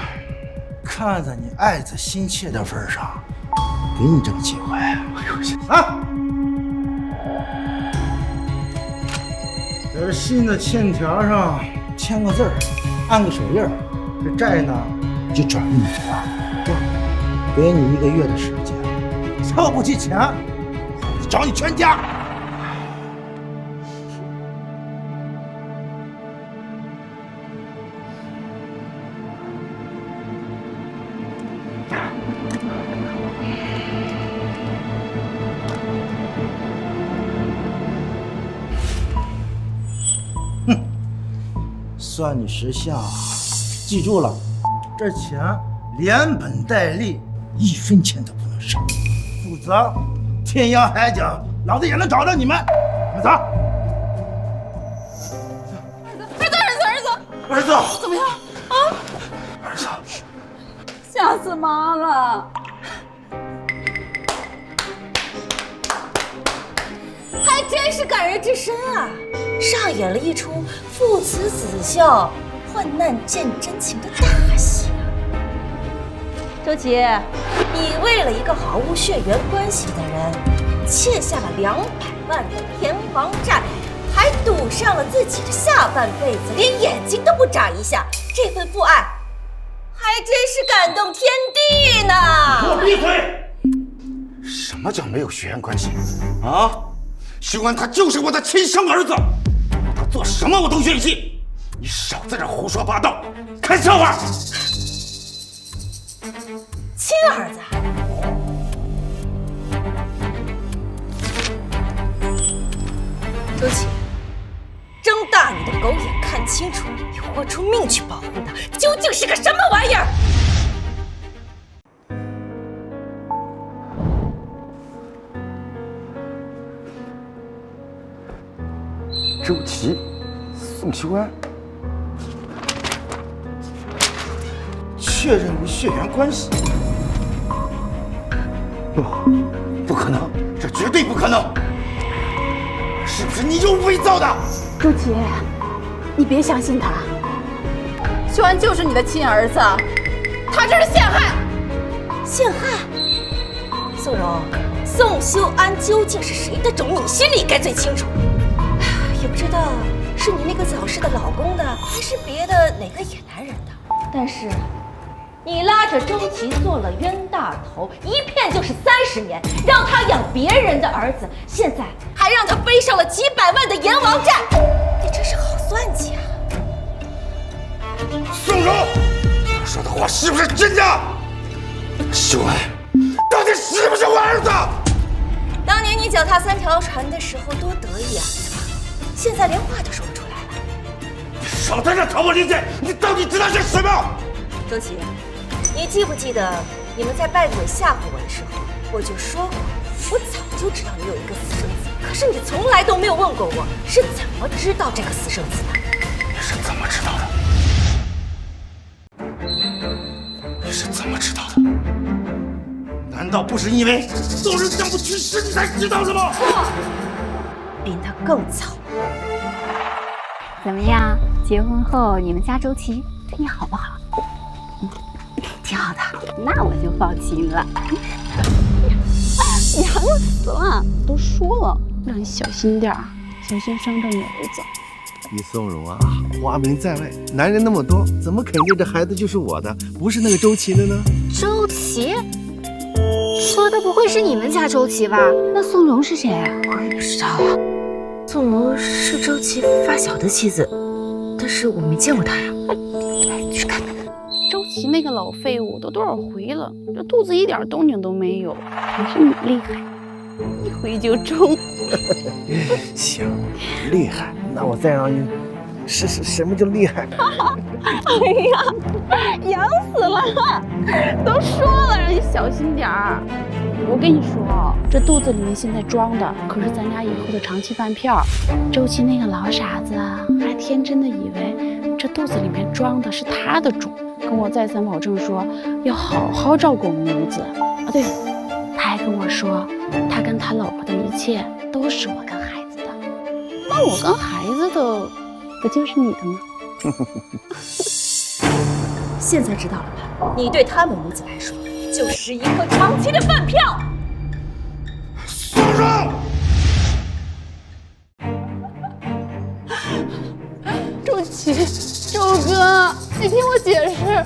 看在你爱子心切的份上，给你这个机会。啊！在这新的欠条上签个字儿，按个手印儿，这债呢就转给你了。给你1个月的时间，凑不齐钱，我找你全家。哼，算你识相，记住了，这钱连本带利。1分钱都不能少，否则天涯海角，老子也能找着你们。你们走。儿子，怎么样啊？儿子，吓死妈了！还真是感人至深啊，上演了一出父慈子孝、患难见真情的大戏。周琦，你为了一个毫无血缘关系的人，欠下了200万的阎王债，还赌上了自己的下半辈子，连眼睛都不眨一下，这份父爱，还真是感动天地呢！给我闭嘴！什么叫没有血缘关系？啊，修安他就是我的亲生儿子，他做什么我都愿意。你少在这胡说八道，看笑话！亲儿子，周琦，睁大你的狗眼看清楚，你豁出命去保护的究竟是个什么玩意儿？周琦、宋修安，确认为血缘关系？不可能，这绝对不可能！是不是你又伪造的？周琦，你别相信他，修安就是你的亲儿子，他这是陷害！陷害？宋荣，宋修安究竟是谁的种，你心里该最清楚。也不知道是你那个早逝的老公的，还是别的哪个野男人的。但是，你拉着周琦做了冤大头，一骗就是30年，让他养别人的儿子，现在还让他背上了几百万的阎王债，你真是好算计啊！宋荣，他说的话是不是真的？修安，到底是不是我儿子？当年你脚踏3条船的时候多得意啊！现在连话都说不出来了。你少在这挑拨离间！你到底知道些什么？周琦，你记不记得你们在拜鬼吓唬我的时候，我就说过，我早就知道你有一个私生子，可是你从来都没有问过我是怎么知道这个私生子的。你是怎么知道的？你是怎么知道的？难道不是因为宋仁将不去世你才知道的吗？错，比那更早。怎么样？结婚后你们家周琦对你好不好？挺好的，那我就放心了。娘死了，都说了让你小心点儿，小心伤着你儿子。李松荣啊，花名在外，男人那么多，怎么肯定这孩子就是我的，不是那个周琦的呢？周琦？说的不会是你们家周琦吧？那宋荣是谁啊？我也不知道啊。宋荣是周琦发小的妻子，但是我没见过她呀。去看看。周琦那个老废物都多少回了，这肚子一点动静都没有，还是你厉害，一回就中。行，厉害，那我再让你试试什么叫厉害。哎呀，痒死了！都说了让你小心点儿。我跟你说，这肚子里面现在装的可是咱俩以后的长期饭票。周琦那个老傻子还天真的以为这肚子里面装的是他的种，跟我再三保证说要好好照顾我们母子。啊，对，他还跟我说，他跟他老婆的一切都是我跟孩子的。那我跟孩子的，不就是你的吗？现在知道了吧？你对他们母子来说，就是一个长期的饭票。宋荣，周琦，周哥，你听我解释，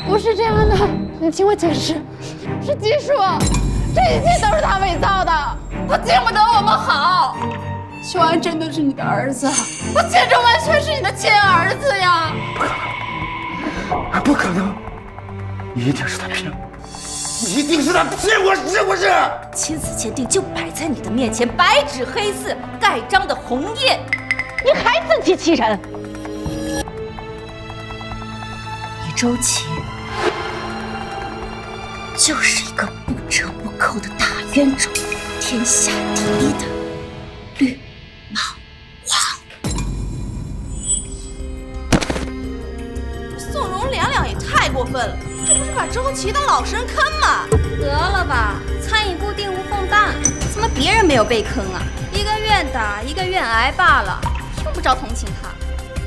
不是这样的，你听我解释，是季叔，这一切都是他伪造的，他见不得我们好。秀安真的是你的儿子，他简直完全是你的亲儿子呀！不可能，一定是他骗我，一定是他骗我，是不是？亲子鉴定就摆在你的面前，白纸黑字盖章的红印，你还自欺欺人！你周琦就是一个不折不扣的大冤种，天下第一的绿帽王。宋荣两两也太过分了，这不是把周琦当老实人坑吗？得了吧，餐饮部定无缝蛋，怎么别人没有被坑啊？一个愿打，一个愿挨罢了，用不着同情他。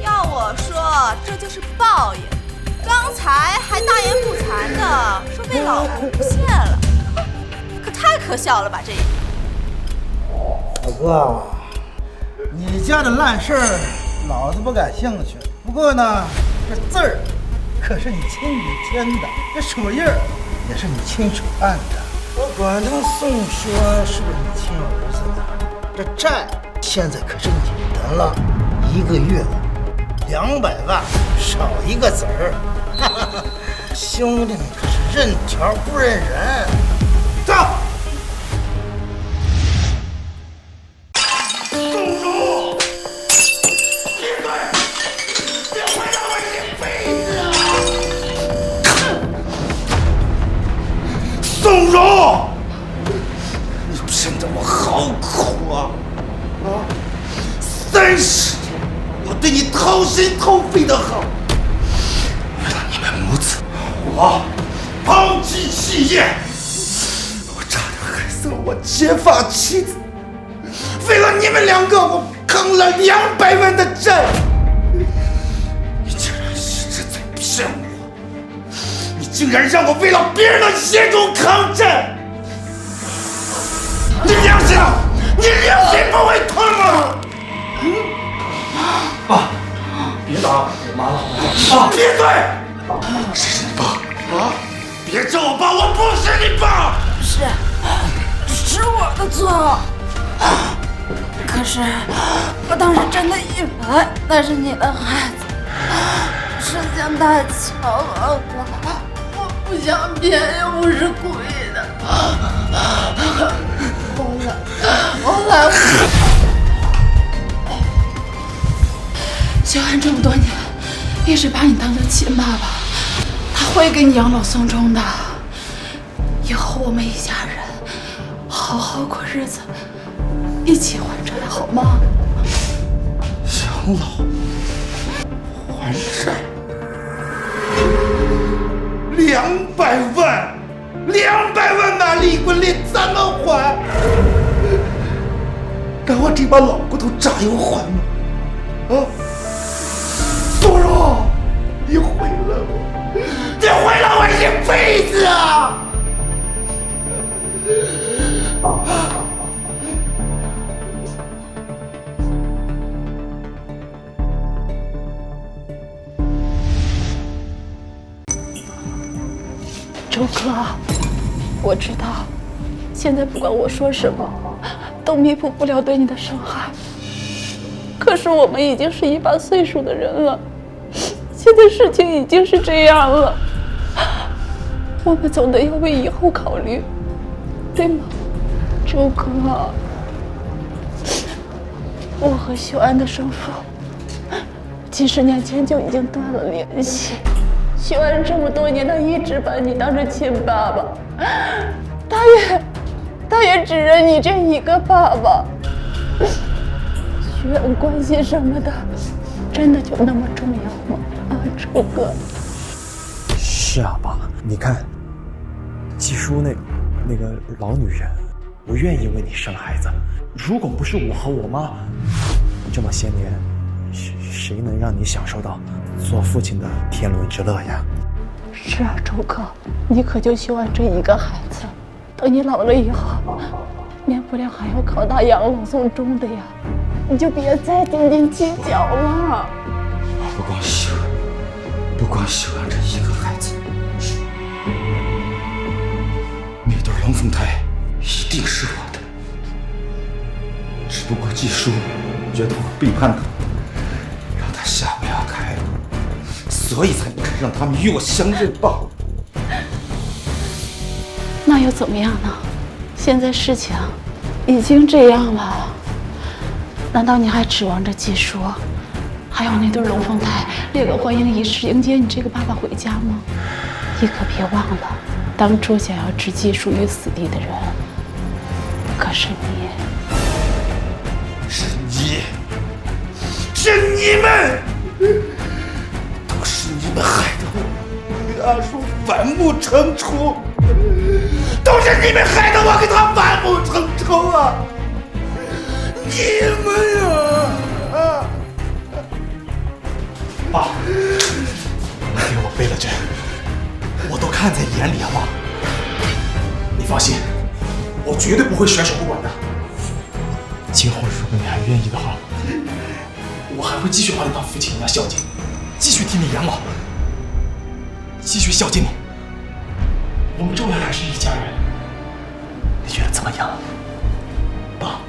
要我说，这就是报应。刚才还大言不惭的说被老婆诬陷了，可太可笑了吧？这大哥，你家的烂事儿，老子不感兴趣。不过呢，这字儿可是你亲笔签的，这手印儿也是你亲手按的。我管他宋说是不是你亲儿子的，这债现在可是你的了，1个月200万，少一个子儿。兄弟们可是认条不认人。走。宋荣，闭嘴！别回答我这辈子！宋荣，你骗得我好苦啊！30年，我对你掏心掏肺的好，为了你们母子，我抛弃企业，我差点害死了我结发妻子。为了你们2个，我扛了200万的债。你竟然一直在骗我！你竟然让我为了别人的血种抗债！你良心，你良心不会痛吗？爸，别打我妈了。爸，闭嘴！谁是你爸？啊！别叫我爸，我不是你爸。是我的错。可是我当时真的以为那是你的孩子，时间太巧了，我不想骗，又不是故意的。后来，小安这么多年一直把你当成亲爸爸，他会给你养老送终的。以后我们一家人好好好过日子，一起还债好吗？养老还债200万，200万呐！李桂林怎么还？让我这把老骨头炸油还吗？啊，松荣，你毁了我，你毁了我一辈子啊！周哥，我知道，现在不管我说什么，都弥补不了对你的伤害。可是我们已经是一把岁数的人了，现在事情已经是这样了，我们总得要为以后考虑，对吗？周哥，我和秀安的生父几十年前就已经断了联系。秀安这么多年，他一直把你当成亲爸爸，他也只认你这一个爸爸。血缘关系什么的，真的就那么重要吗？啊，周哥。是啊，爸，你看，季叔那个老女人，我愿意为你生孩子。如果不是我和我妈，这么些年，谁能让你享受到做父亲的天伦之乐呀？是啊，周哥，你可就秀安这一个孩子，等你老了以后，免不了还要考大养老送终的呀，你就别再斤斤计较了。不光秀安这一个孩子，那对龙凤胎一定是我的，只不过季叔觉得我背叛他，让他下不了台，所以才不肯让他们与我相认罢了。那又怎么样呢？现在事情已经这样了，难道你还指望着季叔，还有那对龙凤胎列个欢迎仪式迎接你这个爸爸回家吗？你可别忘了，当初想要置季叔于死地的人，可是你。是你们，都是你们害得我与阿叔反目成仇，都是你们害得我跟他反目成仇啊！你们呀！爸，你给我背了这，我都看在眼里，好不好？你放心，我绝对不会甩手不管的。今后如果你还愿意的话，我还会继续把你当父亲一样孝敬，继续替你养老，继续孝敬你。我们终于还是一家人，你觉得怎么样，爸？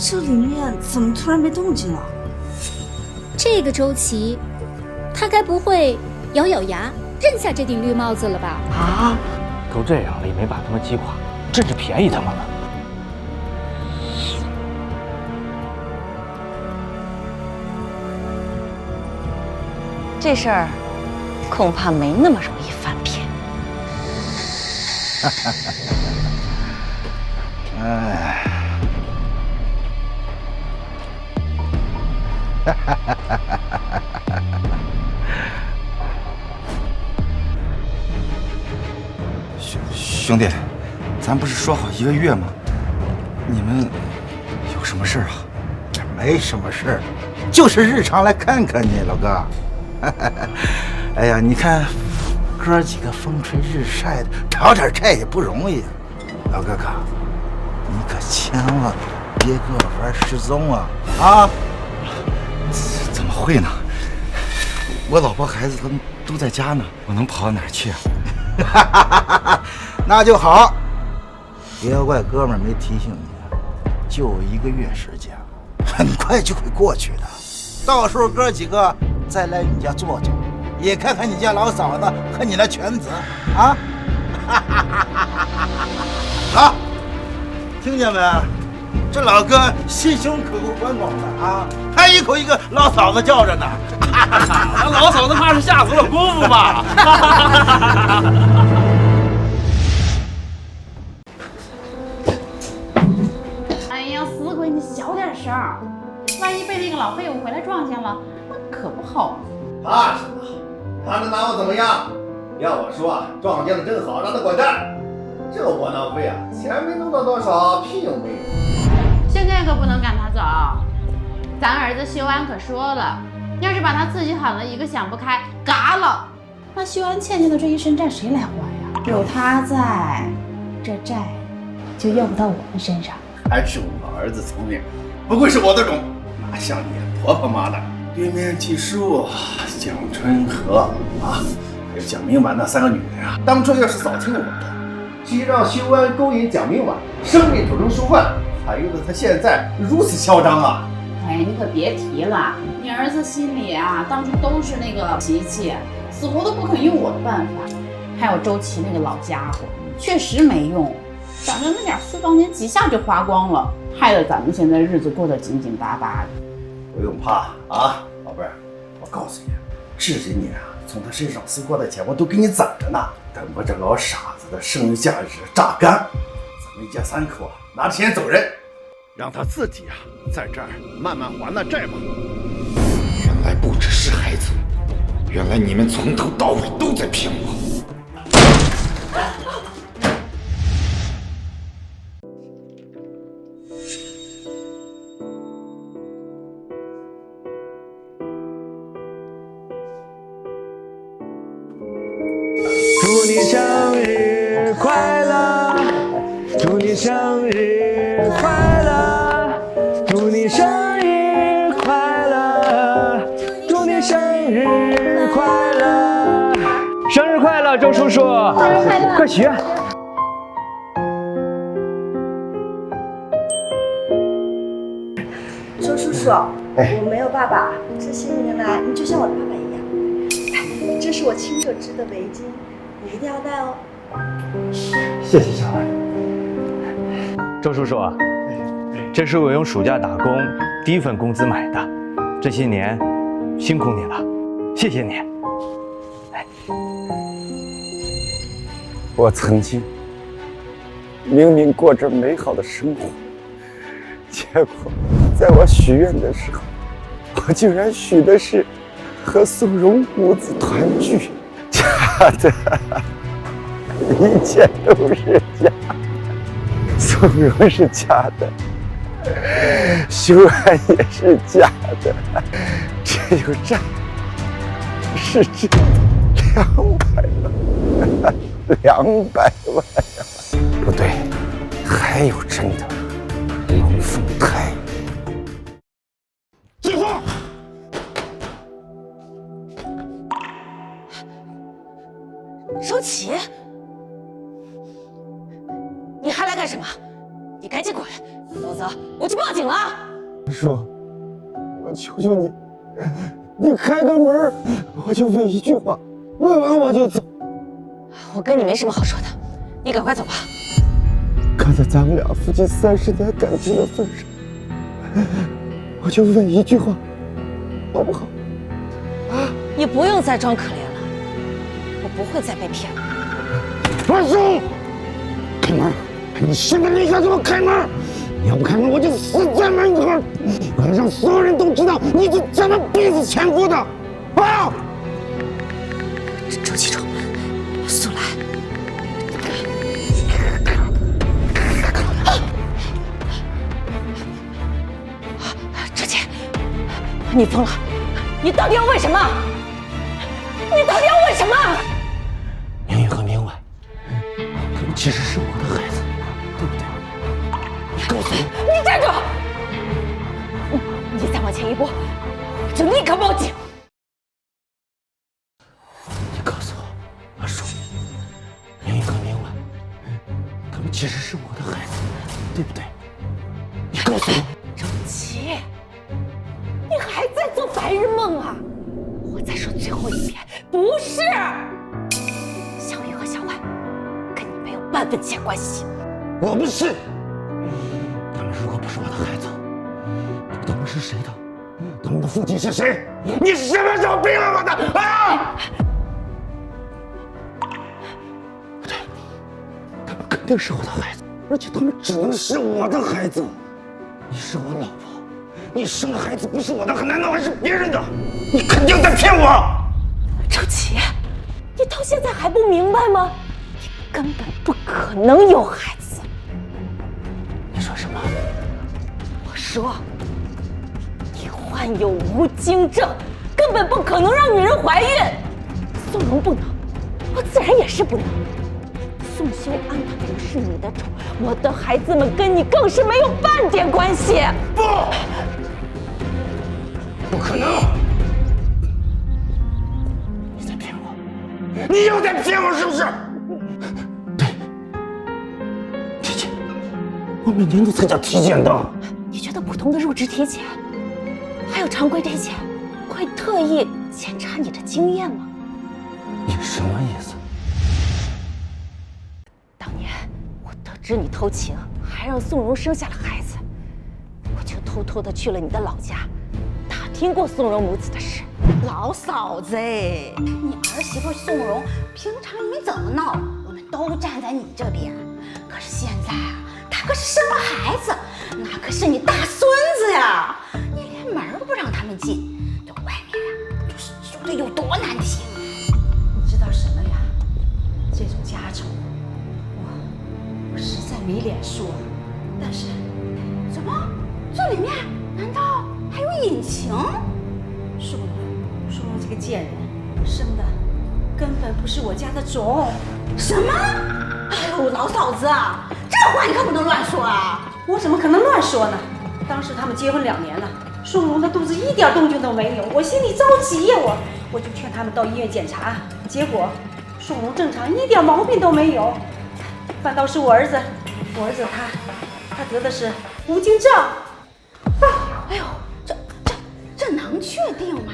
这里面怎么突然没动静了？这个周琦，他该不会咬咬牙认下这顶绿帽子了吧？啊！都这样了，也没把他们击垮，真是便宜他们了。这事儿恐怕没那么容易翻篇。哎，兄弟，咱不是说好1个月吗？你们有什么事啊？没什么事儿，就是日常来看看你，老哥。哎呀，你看哥几个风吹日晒的，讨点债也不容易。老哥哥，你可千万别给我玩失踪啊！啊？怎么会呢？我老婆孩子他们都在家呢，我能跑到哪儿去啊？那就好，别怪哥们儿没提醒你，就1个月时间，很快就会过去的。到时候哥几个再来你家坐坐，也看看你家老嫂子和你那犬子啊！好，听见没？这老哥心胸可够宽广的啊，还一口一个老嫂子叫着呢。那老嫂子怕是吓死了姑父吧？哎呀，死鬼，你小点声儿，万一被那个老废物回来撞见了，那可不好。怕什么？他能拿我怎么样？要我说啊，撞见了正好，让他滚蛋。这窝囊废啊，钱没弄到多少，屁用没有。现在可不能赶他走，咱儿子修安可说了，要是把他自己喊了一个想不开，嘎了，那修安欠下的这一身债谁来还呀？有他在，这债就要不到我们身上。还是我儿子聪明，不愧是我的种，哪像你婆婆妈的。对面季树、蒋春和啊，还有蒋明婉那3个女人啊，当初要是早听我的，既让修安勾引蒋明婉，生米煮成熟饭，才有了他现在如此嚣张啊！哎，你可别提了，你儿子心里啊，当初都是那个脾气，死活都不肯用我的办法。还有周琦那个老家伙，确实没用，长着那点私房钱几下就花光了，害得咱们现在日子过得紧紧巴巴的。不用怕啊，宝贝儿，我告诉你，这些年啊，从他身上搜刮的钱我都给你攒着呢，等我这老傻子的生日假日榨干，咱们一家3口啊拿着钱走人，让他自己啊在这儿慢慢还那债吧。原来不只是孩子，原来你们从头到尾都在骗我。祝你生日快乐，祝你生日快乐，祝你生日快乐，祝你生日快乐，生日快乐，周叔叔！生日快乐！快许愿！周叔叔，我没有爸爸，这些年来你就像我的爸爸一样。这是我亲手织的围巾，你一定要戴哦。谢谢小二。周叔叔啊，这是我用暑假打工第1份工资买的，这些年辛苦你了，谢谢你。我曾经明明过着美好的生活，结果在我许愿的时候，我竟然许的是和宋荣母子团聚，假的，一切都是假的。宋荣是假的，修安也是假的，只有债是真的，200万，200万呀！不对，还有真的龙凤胎。记住，周琦，你还来干什么？你赶紧滚，否则我去报警了。叔，我求求你，你开个门，我就问一句话，问完我就走。我跟你没什么好说的，你赶快走吧。看在咱们俩夫妻30年感情的份上，我就问一句话，好不好？你不用再装可怜了，我不会再被骗了。二叔，开门！你现在立刻给我开门！你要不开门，我就死在门口！我要让所有人都知道你是怎么逼死前夫的！啊！周启忠，速来！周琦，你疯了！你到底要问什么？你到底要问什么？明宇和明晚，他们其实是我的孩子，对不对？你告诉我！你站住！你再往前一步，我就立刻报警！你告诉我，阿叔，明宇和明晚，他们其实是我的孩子，对不对？你告诉我！周琦，你还在做白日梦啊！我再说最后一遍，不是。小雨和小婉跟你没有半分钱关系。我不信，他们如果不是我的孩子，他们是谁的？他们的父亲是谁？你什么时候逼了我的啊？不对，他们肯定是我的孩子，而且他们只能是我的孩子。你是我老婆，你生的孩子不是我的，难道还是别人的？你肯定在骗我！周琦，你到现在还不明白吗？你根本不可能有孩子。你说什么？我说，你患有无精症，根本不可能让女人怀孕。宋荣不能，我自然也是不能。宋修安他不是你的种，我的孩子们跟你更是没有半点关系。不可能！你在骗我，你又在骗我，是不是？对，体检，我每年都参加体检的。你觉得普通的入职体检，还有常规体检，会特意检查你的经验吗？你什么意思？当年我得知你偷情，还让宋荣生下了孩子，我就偷偷的去了你的老家，打听过宋荣母子的事。老嫂子，你儿媳妇宋荣，平常你们怎么闹，我们都站在你这边。可是现在啊，她可是生了孩子，那可是你大孙子呀，你连门都不让他们进，这外面呀，就是说的有多难听。你知道什么呀？这种家丑，我实在没脸说。但是，怎么这里面难道还有隐情？宋荣这个贱人，生的根本不是我家的种。什么？哎呦，老嫂子啊，这话你可不能乱说啊！我怎么可能乱说呢？当时他们结婚2年了，宋荣的肚子一点动静都没有，我心里着急呀，我就劝他们到医院检查，结果宋荣正常，一点毛病都没有，反倒是我儿子他得的是无精症。哎呦，这能确定吗？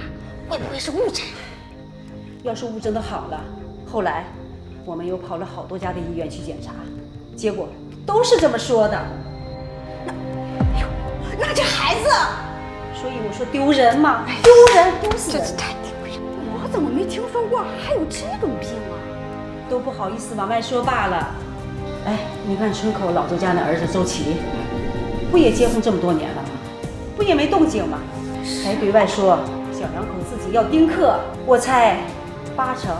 会不会是误诊？要是误诊的好了，后来我们又跑了好多家的医院去检查，结果都是这么说的。那这孩子，所以我说丢人嘛，丢人，丢死人！这太丢人了！我怎么没听说过还有这种病啊？都不好意思往外说罢了。哎，你看村口老周家那儿子周琦，不也结婚这么多年了吗？不也没动静吗？还对外说小两口自己要丁克，我猜80%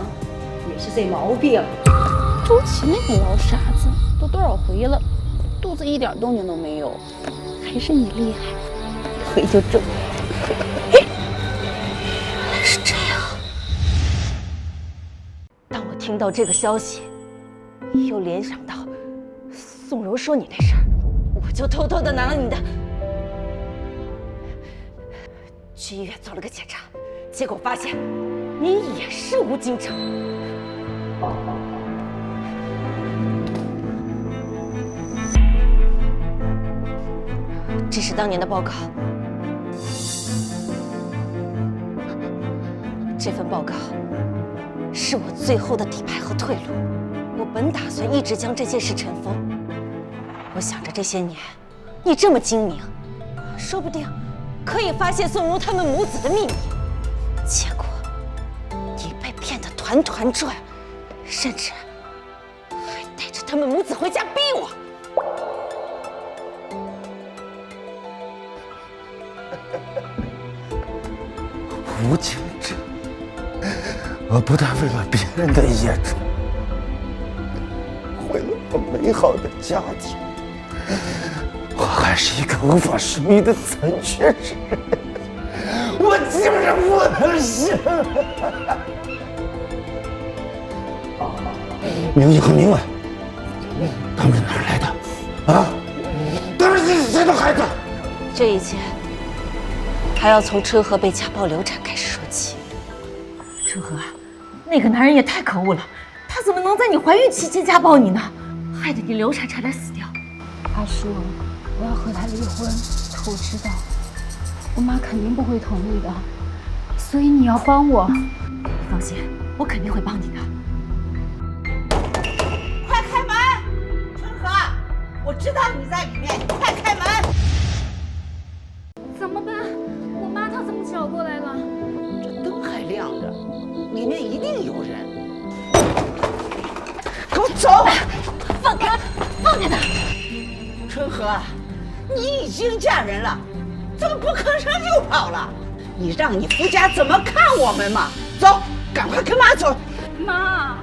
也是这毛病。周琦那个老傻子，都多少回了，肚子一点动静都没有，还是你厉害，腿就正。哎，原来是这样。当我听到这个消息，又联想到宋柔说你那事儿，我就偷偷的拿了你的去医院做了个检查，结果发现你也是无精症。这是当年的报告，这份报告是我最后的底牌和退路。我本打算一直将这件事尘封，我想着这些年你这么精明，说不定可以发现宋荣他们母子的秘密，结果你被骗得团团转，甚至还带着他们母子回家逼我。无精症，我不但为了别人的业主，毁了我美好的家庭，我还是一个无法生育的残缺之人，我竟然不能生！明明和明晚，他们是哪儿来的？啊？他们是谁的孩子？这一切还要从春和被家暴流产开始说起。春和，那个男人也太可恶了，他怎么能在你怀孕期间家暴你呢？害得你流产差点死掉。阿叔，我要和他离婚，可我知道我妈肯定不会同意的，所以你要帮我。你放心，我肯定会帮你的。快开门，春和，我知道你在里面，快开门！春和，你已经嫁人了，怎么不吭声就跑了？你让你夫家怎么看我们嘛？走，赶快跟妈走。妈，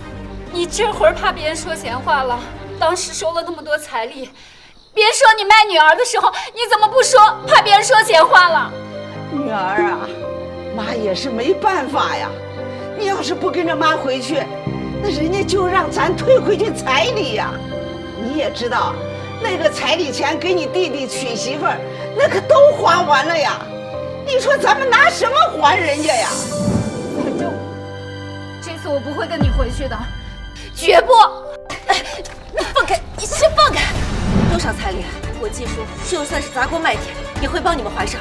你这会儿怕别人说闲话了。当时收了那么多彩礼，别说你卖女儿的时候，你怎么不说？怕别人说闲话了。女儿啊，妈也是没办法呀。你要是不跟着妈回去，那人家就让咱退回去彩礼呀。你也知道，那个彩礼钱给你弟弟娶媳妇儿，那可都花完了呀。你说咱们拿什么还人家呀？这次我不会跟你回去的，绝不！你放开，你先放开！多少彩礼，我季叔就算是砸锅卖铁也会帮你们还上。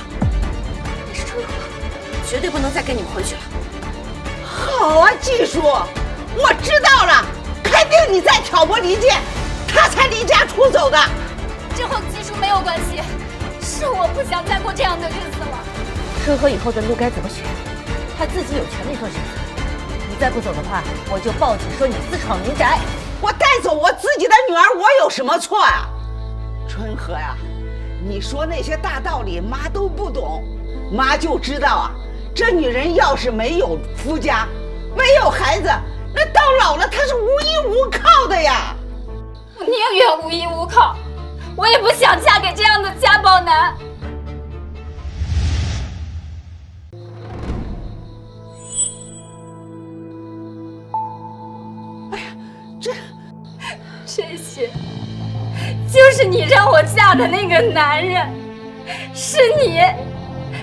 但是春和，绝对不能再跟你们回去了。好啊，季叔，我知道了，肯定你在挑拨离间，他才离家出走的。这和季叔没有关系，是我不想再过这样的日子了。春和以后的路该怎么选，他自己有权利做选择。你再不走的话，我就报警说你私闯民宅。我带走我自己的女儿，我有什么错啊？春和呀，你说那些大道理妈都不懂，妈就知道啊，这女人要是没有夫家，没有孩子，那到老了她是无依无靠的呀。我宁愿无依无靠，我也不想嫁给这样的家暴男。这些就是你让我嫁的那个男人，是你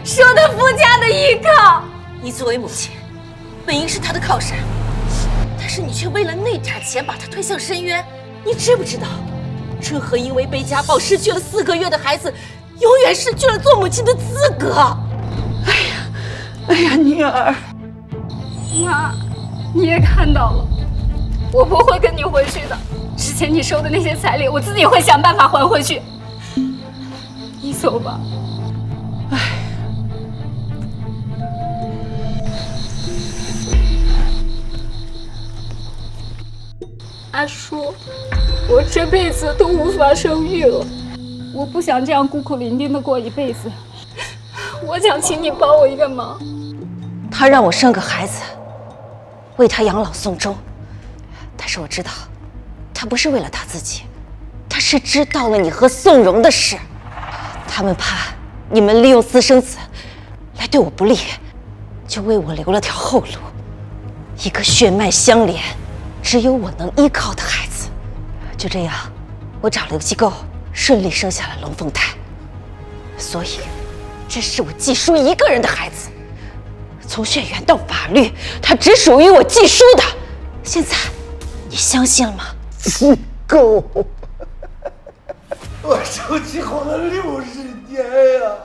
说的夫家的依靠。你作为母亲，本应是他的靠山，但是你却为了那点钱把他推向深渊。你知不知道，春和因为被家暴失去了4个月的孩子，永远失去了做母亲的资格。哎呀，女儿，妈，你也看到了，我不会跟你回去的。之前你收的那些彩礼，我自己会想办法还回去。你走吧。阿叔，我这辈子都无法生育了，我不想这样孤苦伶仃的过一辈子。我想请你帮我一个忙。他让我生个孩子，为他养老送终，但是我知道。他不是为了他自己，他是知道了你和宋荣的事，他们怕你们利用私生子来对我不利，就为我留了条后路，一个血脉相连、只有我能依靠的孩子。就这样，我找了个机构，顺利生下了龙凤胎。所以，这是我季叔一个人的孩子，从血缘到法律，他只属于我季叔的。现在，你相信了吗？机构，我受气活了60年呀，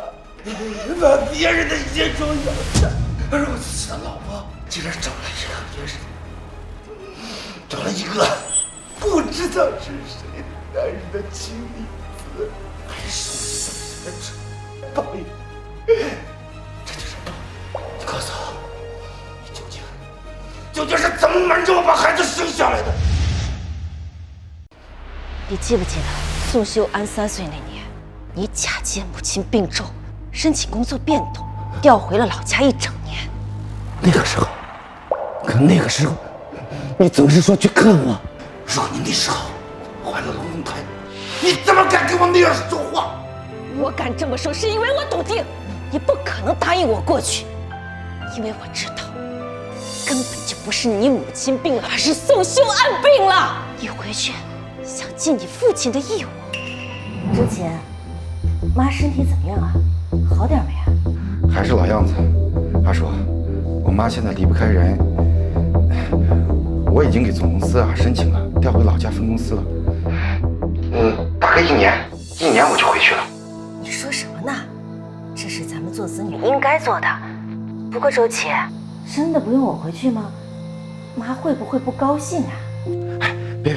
把别人的眼中养大，而我自己的老婆竟然找了一个不知道是谁男人的亲弟子，还是我的报应。这就是报应。你告诉我，你究竟是怎么瞒着我把孩子生下来的？你记不记得宋修安3岁那年，你假借母亲病重，申请工作变动，调回了老家1整年。那个时候，你总是说去看我。如果你那时候怀了龙凤胎，你怎么敢跟我那样说话？我敢这么说，是因为我笃定你不可能答应我过去，因为我知道根本就不是你母亲病了，而是宋修安病了。你回去想尽你父亲的义务。周琴，妈身体怎么样啊？好点没啊？还是老样子。阿叔，我妈现在离不开人，我已经给总公司申请了调回老家分公司了。大概1年我就回去了。你说什么呢？这是咱们做子女应该做的。不过周琪，真的不用我回去吗？妈会不会不高兴啊？别，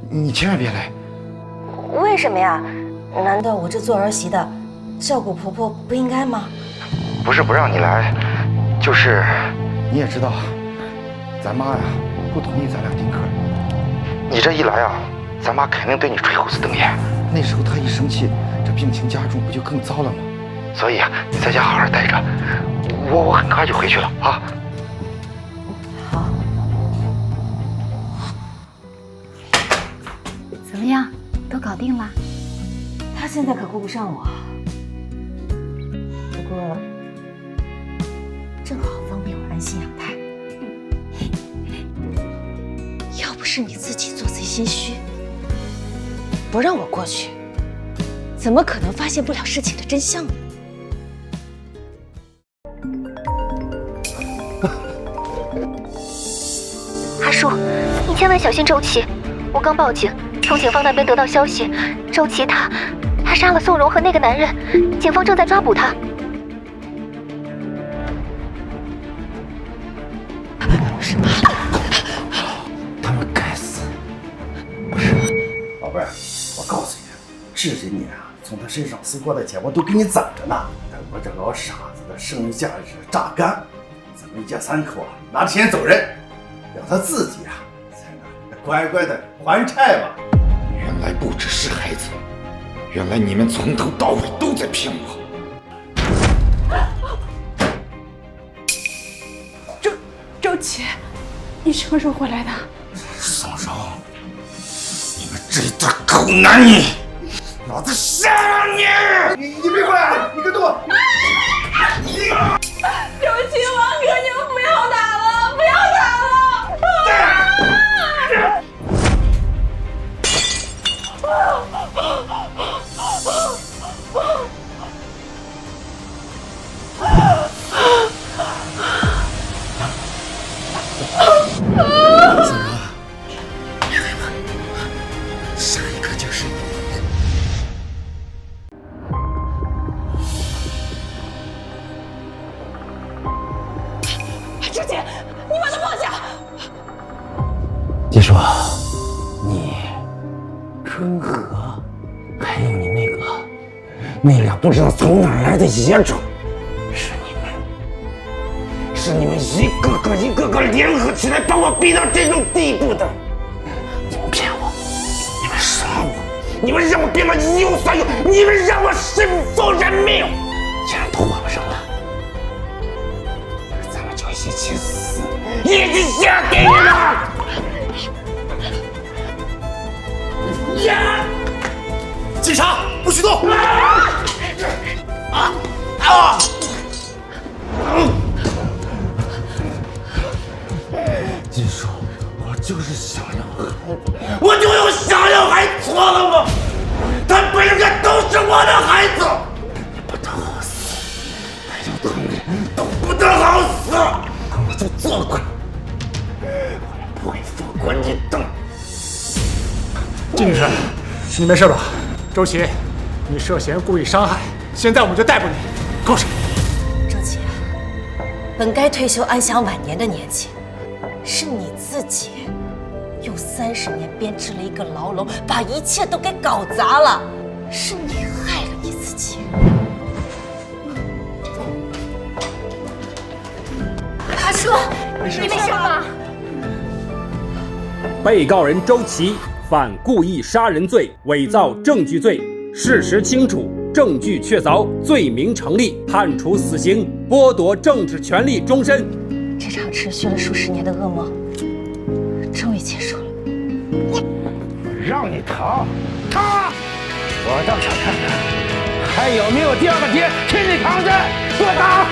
你千万别来。为什么呀？难道我这做儿媳的照顾婆婆不应该吗？不是不让你来，就是你也知道，咱妈呀不同意咱俩丁克。你这一来啊，咱妈肯定对你吹胡子瞪眼。那时候他一生气，这病情加重，不就更糟了吗？所以啊，你在家好好待着，我很快就回去了啊。好。怎么样，都搞定了？他现在可顾不上我，不过正好方便我安心养胎。要不是你自己做贼心虚，不让我过去，怎么可能发现不了事情的真相呢？阿叔，你千万小心周琦。我刚报警，从警方那边得到消息，周琦他杀了宋荣和那个男人，警方正在抓捕他。什么？他们该死！不是，宝贝儿，我告诉你，这些年啊，从他身上搜过的钱我都给你攒着呢，等我这老傻子的剩余价值榨干，咱们一家3口啊拿钱走人，让他自己啊才能乖乖的还债吧。原来不只是孩子，原来你们从头到尾都在骗我。周琦，你什么时候回来的？宋荣，你们这一对狗男女，老子杀了你！你别过来，你跟我！周琦，王哥，你们不要打了，不要打了！怎么？别害怕，下一个就是你。周琦，你把他放下！叶叔，你、春和，还有你那俩不知道从哪儿来的野种，是你们一个个联合起来把我逼到这种地步的！你们骗我，你们杀我，你们让我变得一无所有，你们让我身负人命，既然都活不成了，咱们就一起死，一起下地狱吧！警察，不许动！金叔，我就是想要孩子，我就有想要，还错了吗？他不应该都是我的孩子。你不得好死，还有他们都不得好死。我就做过，我也不会放过你的。金女士，你没事吧？周琦，你涉嫌故意伤害，现在我们就逮捕你，扣上。周琦，本该退休安享晚年的年纪，是你自己用30年编织了一个牢笼，把一切都给搞砸了，是你害了你自己。阿叔，你没事吧？被告人周琦犯故意杀人罪、伪造证据罪，事实清楚，证据确凿，罪名成立，判处死刑，剥夺政治权利终身。这场持续了数10年的噩梦终于结束了。让你逃，逃！我倒想看看还有没有第2个爹替你扛着，给我打！